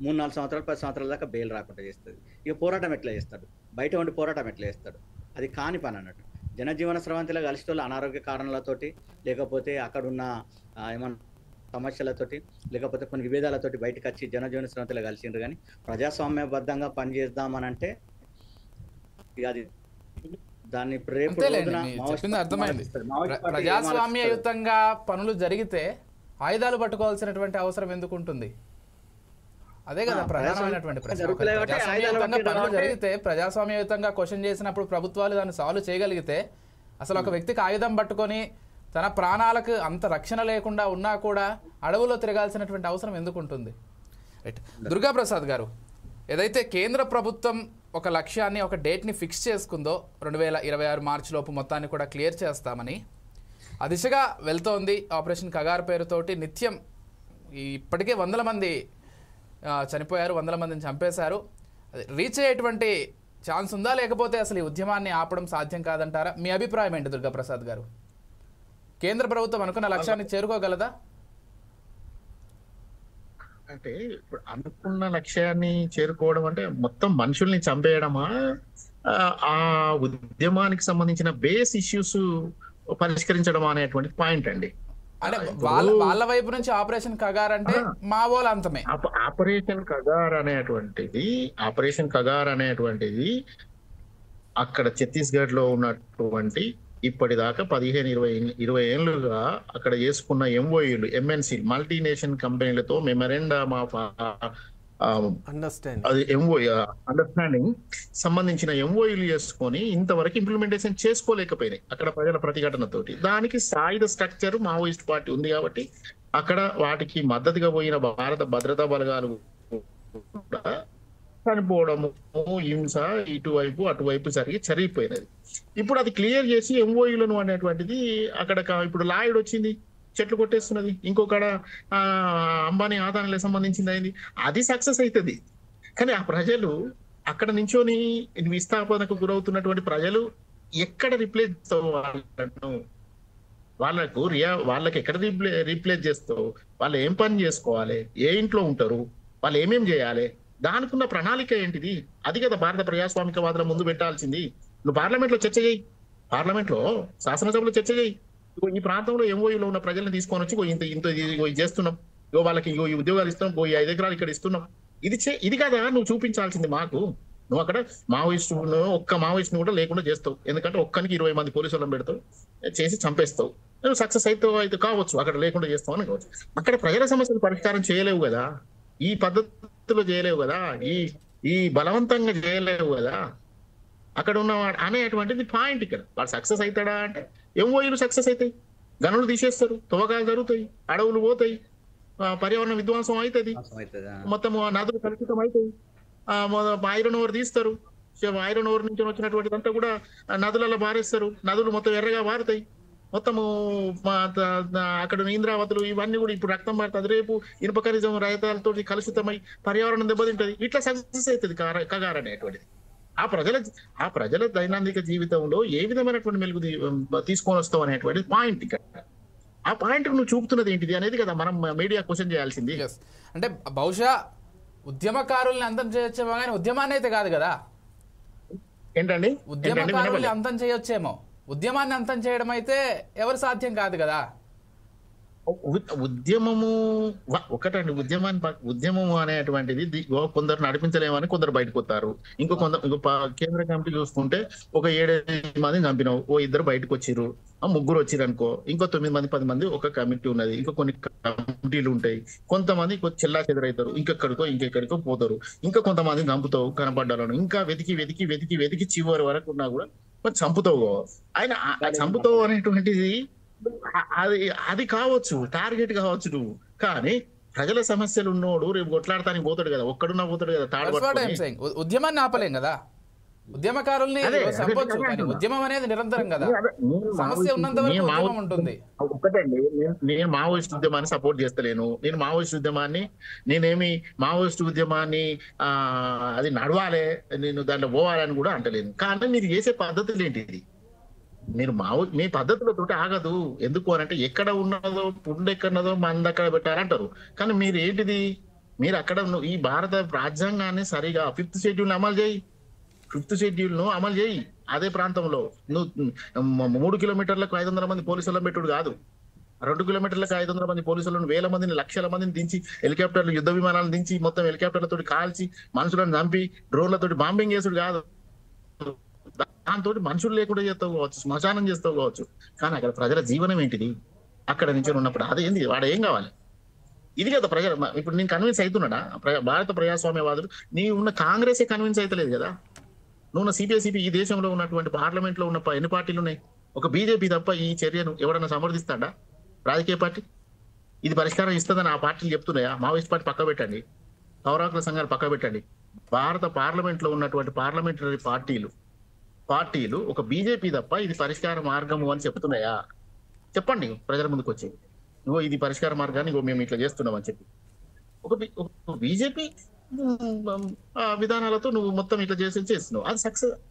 [SPEAKER 3] 3-4 సంవత్సరాలు 10 సంవత్సరాల దాకా బెయిల్ రాకుండా చేస్తుంది. ఇక పోరాటం ఎట్లా చేస్తాడు, బయట ఉండి పోరాటం ఎట్లా చేస్తాడు, అది కాని పని అన్నట్టు. జనజీవన స్రవంతిలో కలిసి వాళ్ళు అనారోగ్య కారణాలతోటి, లేకపోతే అక్కడున్న ఏమన్నా సమస్యలతోటి, లేకపోతే కొన్ని విభేదాలతోటి బయటకు వచ్చి జనజీవన స్రవంతిలో కలిసిండ్రు. కానీ ప్రజాస్వామ్యబద్ధంగా పనిచేద్దామని అంటే అది దాన్ని రేపు
[SPEAKER 1] అంతేలేండి,
[SPEAKER 3] రోజున
[SPEAKER 1] మీరు
[SPEAKER 3] మావోయిస్ట్
[SPEAKER 1] చెప్పింది అర్థమైంది.
[SPEAKER 3] మావోయిస్ట్ పార్టీ
[SPEAKER 1] ప్రజాస్వామ్యయుతంగా పనులు జరిగితే ఆయుధాలు పట్టుకోవాల్సినటువంటి అవసరం ఎందుకు ఉంటుంది? అదే కదా ప్రధానమైనటువంటి ప్రశ్న.
[SPEAKER 3] జరుగుతలే కాబట్టి
[SPEAKER 1] ప్రజాస్వామ్యయుతంగా
[SPEAKER 3] ఆయుధాలు
[SPEAKER 1] పనులు
[SPEAKER 3] పట్టుకోవడం
[SPEAKER 1] జరిగితే, ప్రజాస్వామ్యయుతంగా క్వశ్చన్ చేసినప్పుడు ప్రభుత్వాలు దాన్ని సాల్వ్ చేయగలిగితే, అసలు ఒక వ్యక్తికి ఆయుధం పట్టుకొని తన ప్రాణాలకు అంత రక్షణ లేకుండా ఉన్నా కూడా అడవులో తిరగాల్సినటువంటి అవసరం ఎందుకు ఉంటుంది? రైట్. దుర్గాప్రసాద్ గారు, ఏదైతే కేంద్ర ప్రభుత్వం ఒక లక్ష్యాన్ని, ఒక డేట్ని ఫిక్స్ చేసుకుందో 2026 మార్చి లోపు మొత్తాన్ని కూడా క్లియర్ చేస్తామని, ఆ దిశగా వెళ్తోంది. ఆపరేషన్ కగార్ పేరుతోటి నిత్యం ఇప్పటికే 100 మంది చనిపోయారు, 100 మందిని చంపేశారు. అది రీచ్ అయ్యేటువంటి ఛాన్స్ ఉందా, లేకపోతే అసలు ఈ ఉద్యమాన్ని ఆపడం సాధ్యం కాదంటారా? మీ అభిప్రాయం ఏంటి దుర్గాప్రసాద్ గారు? కేంద్ర ప్రభుత్వం అనుకున్న లక్ష్యాన్ని చేరుకోగలదా?
[SPEAKER 4] అంటే ఇప్పుడు అనుకున్న లక్ష్యాన్ని చేరుకోవడం అంటే మొత్తం మనుషుల్ని చంపేయడమా, ఆ ఉద్యమానికి సంబంధించిన బేస్ ఇష్యూస్ పరిష్కరించడం అనేటువంటి పాయింట్ అండి.
[SPEAKER 1] అంటే వాళ్ళ వైపు నుంచి ఆపరేషన్ కగార్ అంటే మావోల అంతమే.
[SPEAKER 4] ఆపరేషన్ కగార్ అనేటువంటిది అక్కడ ఛత్తీస్గఢ్ లో ఉన్నటువంటి ఇప్పటిదాకా 15-20 ఏళ్లుగా అక్కడ చేసుకున్న ఎంఓయూలు, ఎంఎన్సీ మల్టీనేషనల్ కంపెనీలతో మెమరెండమ్ ఆఫ్ అండర్స్టాండింగ్ సంబంధించిన ఎంఓయూలు చేసుకొని ఇంతవరకు ఇంప్లిమెంటేషన్ చేసుకోలేకపోయినాయి అక్కడ ప్రజల ప్రతిఘటనతోటి. దానికి సాయుధ స్ట్రక్చర్ మావోయిస్ట్ పార్టీ ఉంది కాబట్టి అక్కడ వాటికి మద్దతుగా పోయిన భారత భద్రతా బలగాలు చనిపోవడము, హింస ఇటువైపు అటువైపు జరిగిపోయినది. ఇప్పుడు అది క్లియర్ చేసి ఎంఓయూలను అనేటువంటిది అక్కడ ఇప్పుడు లాయడ్ వచ్చింది, చెట్లు కొట్టేస్తున్నది. ఇంకొకడ అంబానీ ఆదానికి సంబంధించింది అయింది, అది సక్సెస్ అవుతుంది. కానీ ఆ ప్రజలు అక్కడ నుంచోని విస్థాపనకు గురవుతున్నటువంటి ప్రజలు ఎక్కడ రిప్లేస్ చేస్తావు వాళ్ళకి ఎక్కడ రీప్లేస్ చేస్తావు? వాళ్ళు ఏం పని చేసుకోవాలి, ఏ ఇంట్లో ఉంటారు, వాళ్ళు ఏమేం చేయాలి, దానికున్న ప్రణాళిక ఏంటిది? అది కదా భారత ప్రజాస్వామికవాదుల ముందు పెట్టాల్సింది. నువ్వు పార్లమెంట్ లో చర్చ చేయి, పార్లమెంట్ లో శాసనసభలో చర్చ చేయి. ఈ ప్రాంతంలో ఎంఓయూలో ఉన్న ప్రజల్ని తీసుకొని వచ్చి ఇంత చేస్తున్నాం, వాళ్ళకి ఈ ఉద్యోగాలు ఇస్తున్నాం, 5 ఎకరాలు ఇక్కడ ఇస్తున్నాం, ఇది కదా నువ్వు చూపించాల్సింది మాకు. నువ్వు అక్కడ ఒక్క మావోయిస్ట్ను కూడా లేకుండా చేస్తావు. ఎందుకంటే ఒక్కనికి 20 మంది పోలీసు వాళ్ళని పెడతావు, చేసి చంపేస్తావు. నువ్వు సక్సెస్ అయితే కావచ్చు, అక్కడ లేకుండా చేస్తావు అని కావచ్చు. అక్కడ ప్రజల సమస్యలు పరిష్కారం చేయలేవు కదా, ఈ పద్ధతిలో చేయలేవు కదా, ఈ బలవంతంగా చేయలేవు కదా. అక్కడ ఉన్నవాడు అనేటువంటిది పాయింట్. ఇక్కడ వాడు సక్సెస్ అవుతాడా అంటే ఎంఓయూలు సక్సెస్ అవుతాయి, గనులు తీసేస్తారు, తవ్వకాలు జరుగుతాయి, అడవులు పోతాయి, పర్యావరణ విధ్వంసం అవుతుంది, మొత్తం నదులు కలుషితం అవుతాయి, ఐరన్ ఓవర్ తీస్తారు, ఐరన్ ఓవర్ నుంచి వచ్చినటువంటిదంతా కూడా నదులలో బారేస్తారు, నదులు మొత్తం ఎర్రగా మారుతాయి, మొత్తము అక్కడ ఇంద్రావతులు ఇవన్నీ కూడా ఇప్పుడు రక్తం మారుతుంది, రేపు ఇనుప ఖనిజం రహితాలతో కలుషితమై పర్యావరణం దెబ్బతింటది. ఇట్లా సక్సెస్ అవుతుంది కగార్ అనేటువంటిది. ఆ ప్రజల దైనందిక జీవితంలో ఏ విధమైనటువంటి మెలుగు తీసుకొని వస్తావు అనేటువంటి పాయింట్. ఇక్కడ ఆ పాయింట్ నువ్వు చూపుతున్నది ఏంటిది అనేది కదా మనం మీడియా క్వశ్చన్ చేయాల్సింది.
[SPEAKER 1] అంటే బహుశా ఉద్యమకారుల్ని అంతం చేయొచ్చేమో కానీ ఉద్యమాన్ని అయితే కాదు కదా.
[SPEAKER 4] ఏంటండి?
[SPEAKER 1] ఉద్యమకారుల్ని అంతం చేయొచ్చేమో, ఉద్యమాన్ని అంతం చేయడం అయితే ఎవరు సాధ్యం కాదు కదా.
[SPEAKER 4] ఉద్యమము ఒకటండి, ఉద్యమము అనేటువంటిది కొందరు నడిపించలేమని కొందరు బయటకు వస్తారు. ఇంకో కేంద్ర కమిటీ చూసుకుంటే ఒక 7-8 మందిని చంపినావు, 2 బయటకు వచ్చిర్రు, 3 వచ్చిర్రు అనుకో, ఇంకో 9 మంది 10 మంది ఒక కమిటీ ఉన్నది, ఇంకో కొన్ని కమిటీలు ఉంటాయి. కొంతమంది చెల్లా చెదరవుతారు, ఇంకెక్కడికో పోతారు, ఇంకా కొంతమంది చంపుతావు కనపడ్డాలను, ఇంకా వెతికి చివరి వరకు ఉన్నా కూడా చంపుతావు. ఆయన చంపుతావు అనేటువంటిది అది కావచ్చు, టార్గెట్ కావచ్చు నువ్వు. కానీ ప్రజల సమస్యలు ఉన్నోడు రేపు కొట్లాడతానికి పోతాడు కదా, ఒక్కడున్నా పోతాడు కదా.
[SPEAKER 1] ఉద్యమాన్ని ఆపలేం కదా, ఉద్యమకారుల్ని చంపొచ్చు, ఉద్యమం అనేది నిరంతరం కదా, సమస్య ఉన్నంత వరకు ఉద్యమం ఉంటుంది.
[SPEAKER 4] ఒకటండి, నేను మావోయిస్ట్ ఉద్యమాన్ని సపోర్ట్ చేస్తలేను. నేను మావోయిస్ట్ ఉద్యమాన్ని అది నడవాలి, నేను దాంట్లో పోవాలని కూడా అంటలేను. కానీ మీరు చేసే పద్ధతులు ఏంటిది? మీరు మీ పద్ధతులతోటి ఆగదు. ఎందుకు అనంటే ఎక్కడ ఉన్నదో పుండు ఎక్కడన్నదో మంది అక్కడ పెట్టారంటారు. కానీ మీరు ఏంటిది, మీరు అక్కడ ఈ భారత రాజ్యాంగాన్ని సరిగా 5th షెడ్యూల్ అమలు చేయి, 5th షెడ్యూల్ అమలు చేయి. అదే ప్రాంతంలో నువ్వు 3 కిలోమీటర్లకు 500 మంది పోలీసులను పెట్టుడు కాదు, 2 కిలోమీటర్లకు 500 మంది పోలీసులను, 1000 మందిని, లక్షల మందిని దించి, హెలికాప్టర్లు, యుద్ధ విమానాలను దించి, మొత్తం హెలికాప్టర్లతో కాల్చి, మనుషులను చంపి, డ్రోన్లతోటి బాంబింగ్ చేసుడు కాదు. దాంతో మనుషులు లేకుండా చేస్తావు కావచ్చు, శ్మశానం చేస్తావు కావచ్చు, కానీ అక్కడ ప్రజల జీవనం ఏంటిది? అక్కడ నుంచి ఉన్నప్పుడు అదేంది, వాడు ఏం కావాలి? ఇది కదా ప్రజలు. ఇప్పుడు నేను కన్విన్స్ అవుతున్నాడా? భారత ప్రజాస్వామ్యవాదులు, నీ ఉన్న కాంగ్రెసే కన్విన్స్ అవుతలేదు కదా. నువ్వు సిపిఐ ఈ దేశంలో ఉన్నటువంటి పార్లమెంట్ లో ఉన్న ఎన్ని పార్టీలు ఉన్నాయి? ఒక బీజేపీ తప్ప ఈ చర్యను ఎవడన్నా సమర్థిస్తాడా? రాజకీయ పార్టీ ఇది పరిష్కారం ఇస్తుందని ఆ పార్టీలు చెప్తున్నాయా? మావోయిస్ట్ పార్టీ పక్క పెట్టండి, పౌరాకుల సంఘాలు పక్క పెట్టండి. భారత పార్లమెంట్ లో ఉన్నటువంటి పార్లమెంటరీ పార్టీలు ఒక బీజేపీ తప్ప ఇది పరిష్కార మార్గము అని చెప్తున్నాయా? చెప్పండి ప్రజల ముందుకు వచ్చి, ఇగో ఇది పరిష్కార మార్గాన్ని ఇగో మేము ఇట్లా చేస్తున్నాం అని చెప్పి. ఒక బీజేపీ విధానాలతో నువ్వు మొత్తం ఇట్లా చేస్తున్నావు.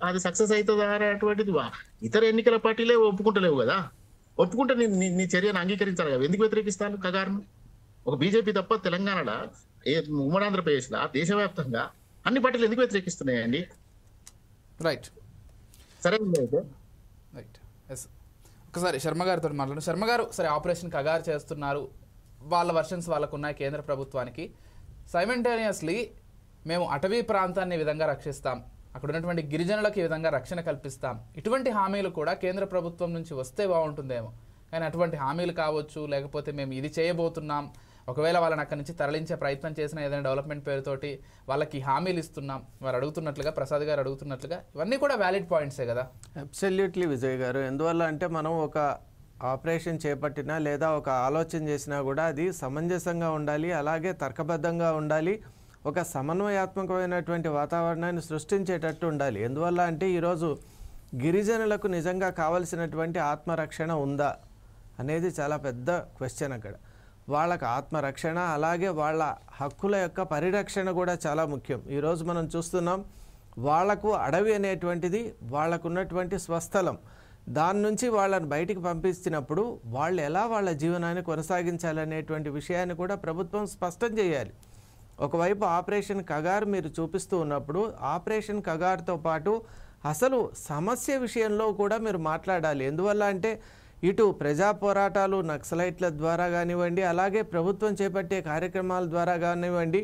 [SPEAKER 4] అది సక్సెస్ అవుతుందా అనేటువంటిది ఇతర ఎన్నికల పార్టీలే ఒప్పుకుంటలేవు కదా. ఒప్పుకుంటే నీ చర్యను అంగీకరించాలి కదా. ఎందుకు వ్యతిరేకిస్తాను కగారును? ఒక బీజేపీ తప్ప తెలంగాణలో, ఉమ్మడి ఆంధ్రప్రదేశ్ లో, దేశవ్యాప్తంగా అన్ని పార్టీలు ఎందుకు వ్యతిరేకిస్తున్నాయండి?
[SPEAKER 1] రైట్
[SPEAKER 4] సరే అయితే
[SPEAKER 1] రైట్ ఎస్. ఒకసారి శర్మ గారితో మాట్లాడు. శర్మ గారు, సరే ఆపరేషన్ కగారు చేస్తున్నారు, వాళ్ళ వర్షన్స్ వాళ్ళకు ఉన్నాయి కేంద్ర ప్రభుత్వానికి. సైమెంటేనియస్లీ మేము అటవీ ప్రాంతాన్ని ఈ విధంగా రక్షిస్తాం, అక్కడ ఉన్నటువంటి గిరిజనులకు ఈ విధంగా రక్షణ కల్పిస్తాం, ఇటువంటి హామీలు కూడా కేంద్ర ప్రభుత్వం నుంచి వస్తే బాగుంటుందేమో. కానీ అటువంటి హామీలు కావచ్చు, లేకపోతే మేము ఇది చేయబోతున్నాం, ఒకవేళ వాళ్ళని అక్కడి నుంచి తరలించే ప్రయత్నం చేసిన ఏదైనా డెవలప్మెంట్ పేరుతోటి వాళ్ళకి హామీలు ఇస్తున్నాం, వారు అడుగుతున్నట్లుగా, ప్రసాద్ గారు అడుగుతున్నట్లుగా, ఇవన్నీ కూడా వ్యాలిడ్ పాయింట్సే కదా.
[SPEAKER 2] అబ్సల్యూట్లీ విజయ్ గారు. ఎందువల్ల అంటే మనం ఒక ఆపరేషన్ చేపట్టినా లేదా ఒక ఆలోచన చేసినా కూడా అది సమంజసంగా ఉండాలి, అలాగే తర్కబద్ధంగా ఉండాలి, ఒక సమన్వయాత్మకమైనటువంటి వాతావరణాన్ని సృష్టించేటట్టు ఉండాలి. ఎందువల్ల అంటే ఈరోజు గిరిజనులకు నిజంగా కావలసినటువంటి ఆత్మరక్షణ ఉందా అనేది చాలా పెద్ద క్వశ్చన్. అక్కడ వాళ్ళకు ఆత్మరక్షణ, అలాగే వాళ్ళ హక్కుల యొక్క పరిరక్షణ కూడా చాలా ముఖ్యం. ఈరోజు మనం చూస్తున్నాం, వాళ్లకు అడవి అనేటువంటిది వాళ్ళకు ఉన్నటువంటి స్వస్థలం. దాని నుంచి వాళ్ళని బయటికి పంపించినప్పుడు వాళ్ళు ఎలా వాళ్ళ జీవనాన్ని కొనసాగించాలనేటువంటి విషయాన్ని కూడా ప్రభుత్వం స్పష్టం చేయాలి. ఒకవైపు ఆపరేషన్ కగార్ మీరు చూపిస్తూ ఉన్నప్పుడు, ఆపరేషన్ కగార్తో పాటు అసలు సమస్య విషయంలో కూడా మీరు మాట్లాడాలి. ఎందువల్ల అంటే ఇటు ప్రజా పోరాటాలు నక్సలైట్ల ద్వారా కానివ్వండి, అలాగే ప్రభుత్వం చేపట్టే కార్యక్రమాల ద్వారా కానివ్వండి,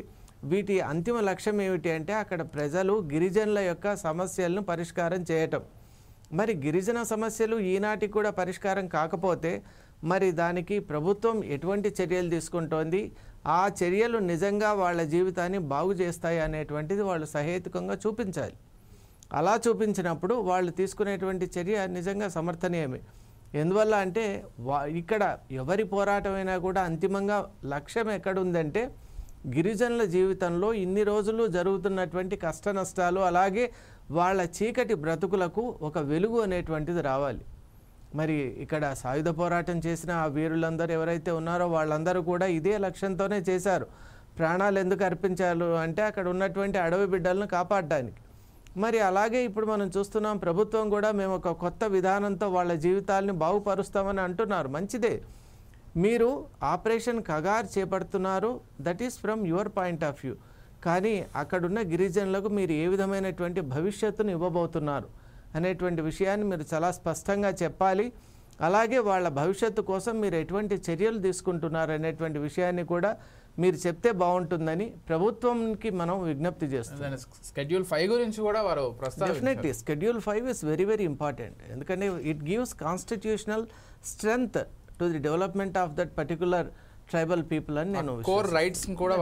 [SPEAKER 2] వీటి అంతిమ లక్ష్యం ఏమిటి అంటే అక్కడ ప్రజలు గిరిజనుల యొక్క సమస్యలను పరిష్కారం చేయటం. మరి గిరిజన సమస్యలు ఈనాటికి కూడా పరిష్కారం కాకపోతే మరి దానికి ప్రభుత్వం ఎటువంటి చర్యలు తీసుకుంటోంది, ఆ చర్యలు నిజంగా వాళ్ళ జీవితాన్ని బాగు చేస్తాయి అనేటువంటిది వాళ్ళు సహేతుకంగా చూపించాలి. అలా చూపించినప్పుడు వాళ్ళు తీసుకునేటువంటి చర్య నిజంగా సమర్థనీయమే. ఎందువల్ల అంటే ఇక్కడ ఎవరి పోరాటమైనా కూడా అంతిమంగా లక్ష్యం ఎక్కడుందంటే గిరిజనుల జీవితంలో ఇన్ని రోజులు జరుగుతున్నటువంటి కష్ట నష్టాలు, అలాగే వాళ్ళ చీకటి బ్రతుకులకు ఒక వెలుగు అనేటువంటిది రావాలి. మరి ఇక్కడ సాయుధ పోరాటం చేసిన ఆ వీరులందరూ ఎవరైతే ఉన్నారో వాళ్ళందరూ కూడా ఇదే లక్ష్యంతోనే చేశారు. ప్రాణాలు ఎందుకు అర్పించారు అంటే అక్కడ ఉన్నటువంటి అడవి బిడ్డలను కాపాడడానికి. మరి అలాగే ఇప్పుడు మనం చూస్తున్నాం, ప్రభుత్వం కూడా మేము ఒక కొత్త విధానంతో వాళ్ళ జీవితాలని బాగుపరుస్తామని అంటున్నారు. మంచిదే, మీరు ఆపరేషన్ కగార్ చేపడుతున్నారు, that is from your point of view. కానీ అక్కడున్న గిరిజనులకు మీరు ఏ విధమైనటువంటి భవిష్యత్తును ఇవ్వబోతున్నారు అనేటువంటి విషయాన్ని మీరు చాలా స్పష్టంగా చెప్పాలి. అలాగే వాళ్ళ భవిష్యత్తు కోసం మీరు ఎటువంటి చర్యలు తీసుకుంటున్నారు అనేటువంటి విషయాన్ని కూడా మీరు చెప్తే బాగుంటుందని ప్రభుత్వంకి మనం విజ్ఞప్తి చేస్తున్నాం.
[SPEAKER 1] షెడ్యూల్ 5 గురించి కూడా వారు
[SPEAKER 2] definitely schedule 5 is very very important. ఎందుకంటే it gives constitutional strength to the development of that particular tribal people అని నేను
[SPEAKER 1] కోర్ రైట్స్ కూడా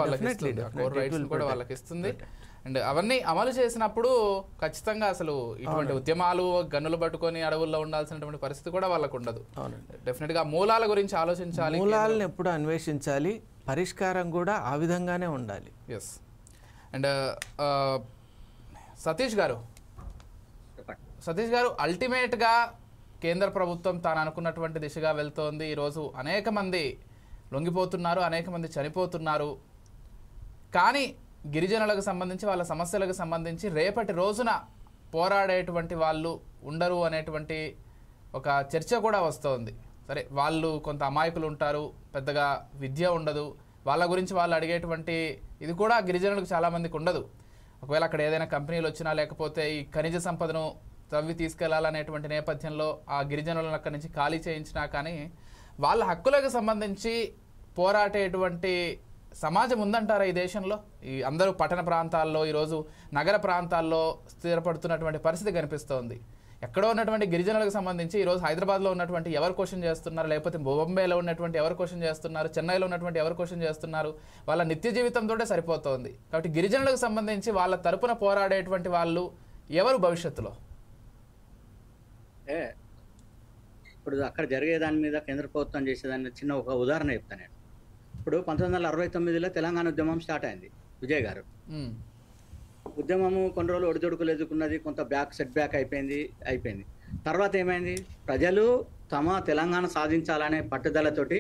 [SPEAKER 1] వాళ్ళకి ఇస్తుంది. అండ్ అవన్నీ అమలు చేసినప్పుడు ఖచ్చితంగా అసలు ఇటువంటి ఉద్యమాలు గన్నులు పట్టుకొని అడవుల్లో ఉండాల్సినటువంటి పరిస్థితి కూడా వాళ్ళకు ఉండదు. డెఫినెట్ గా మూలాల గురించి ఆలోచించాలి,
[SPEAKER 2] మూలాలను ఎప్పుడు అన్వేషించాలి, పరిష్కారం కూడా ఆ విధంగానే ఉండాలి.
[SPEAKER 1] ఎస్. అండ్ సతీష్ గారు అల్టిమేట్గా కేంద్ర ప్రభుత్వం తాను అనుకున్నటువంటి దిశగా వెళ్తోంది. ఈరోజు అనేక మంది లొంగిపోతున్నారు, అనేక మంది చనిపోతున్నారు. కానీ గిరిజనులకు సంబంధించి, వాళ్ళ సమస్యలకు సంబంధించి రేపటి రోజున పోరాడేటువంటి వాళ్ళు ఉండరు అనేటువంటి ఒక చర్చ కూడా వస్తోంది. సరే, వాళ్ళు కొంత అమాయకులు ఉంటారు, పెద్దగా విద్య ఉండదు, వాళ్ళ గురించి వాళ్ళు అడిగేటువంటి ఇది కూడా గిరిజనులకు చాలామందికి ఉండదు. ఒకవేళ అక్కడ ఏదైనా కంపెనీలు వచ్చినా, లేకపోతే ఈ ఖనిజ సంపదను తవ్వి తీసుకెళ్లాలనేటువంటి నేపథ్యంలో ఆ గిరిజనులను అక్కడి నుంచి ఖాళీ చేయించినా కానీ వాళ్ళ హక్కులకు సంబంధించి పోరాటేటువంటి సమాజం ఉందంటారా ఈ దేశంలో? ఈ అందరూ పట్టణ ప్రాంతాల్లో, ఈరోజు నగర ప్రాంతాల్లో స్థిరపడుతున్నటువంటి పరిస్థితి కనిపిస్తోంది. ఎక్కడో ఉన్నటువంటి గిరిజనులకు సంబంధించి ఈరోజు హైదరాబాద్లో ఉన్నటువంటి ఎవరు క్వశ్చన్ చేస్తున్నారు, లేకపోతే బొంబాయిలో ఉన్నటువంటి ఎవరు క్వశ్చన్ చేస్తున్నారు, చెన్నైలో ఉన్నటువంటి ఎవరు క్వశ్చన్ చేస్తున్నారు, వాళ్ళ నిత్య జీవితంతోటే సరిపోతుంది. కాబట్టి గిరిజనులకు సంబంధించి వాళ్ళ తరపున పోరాడేటువంటి వాళ్ళు ఎవరు భవిష్యత్తులో?
[SPEAKER 3] ఇప్పుడు అక్కడ జరిగే దాని మీద కేంద్ర ప్రభుత్వం చేసేదాన్ని చిన్న ఒక ఉదాహరణ చెప్తాను నేను. ఇప్పుడు 1969లో తెలంగాణ ఉద్యమం స్టార్ట్ అయింది విజయ్ గారు. ఉద్యమము కొన్ని రోజులు ఒడిదొడుకులు ఎదుర్కొన్నది, కొంత సెట్ బ్యాక్ అయిపోయింది. తర్వాత ఏమైంది, ప్రజలు తమ తెలంగాణ సాధించాలనే పట్టుదలతోటి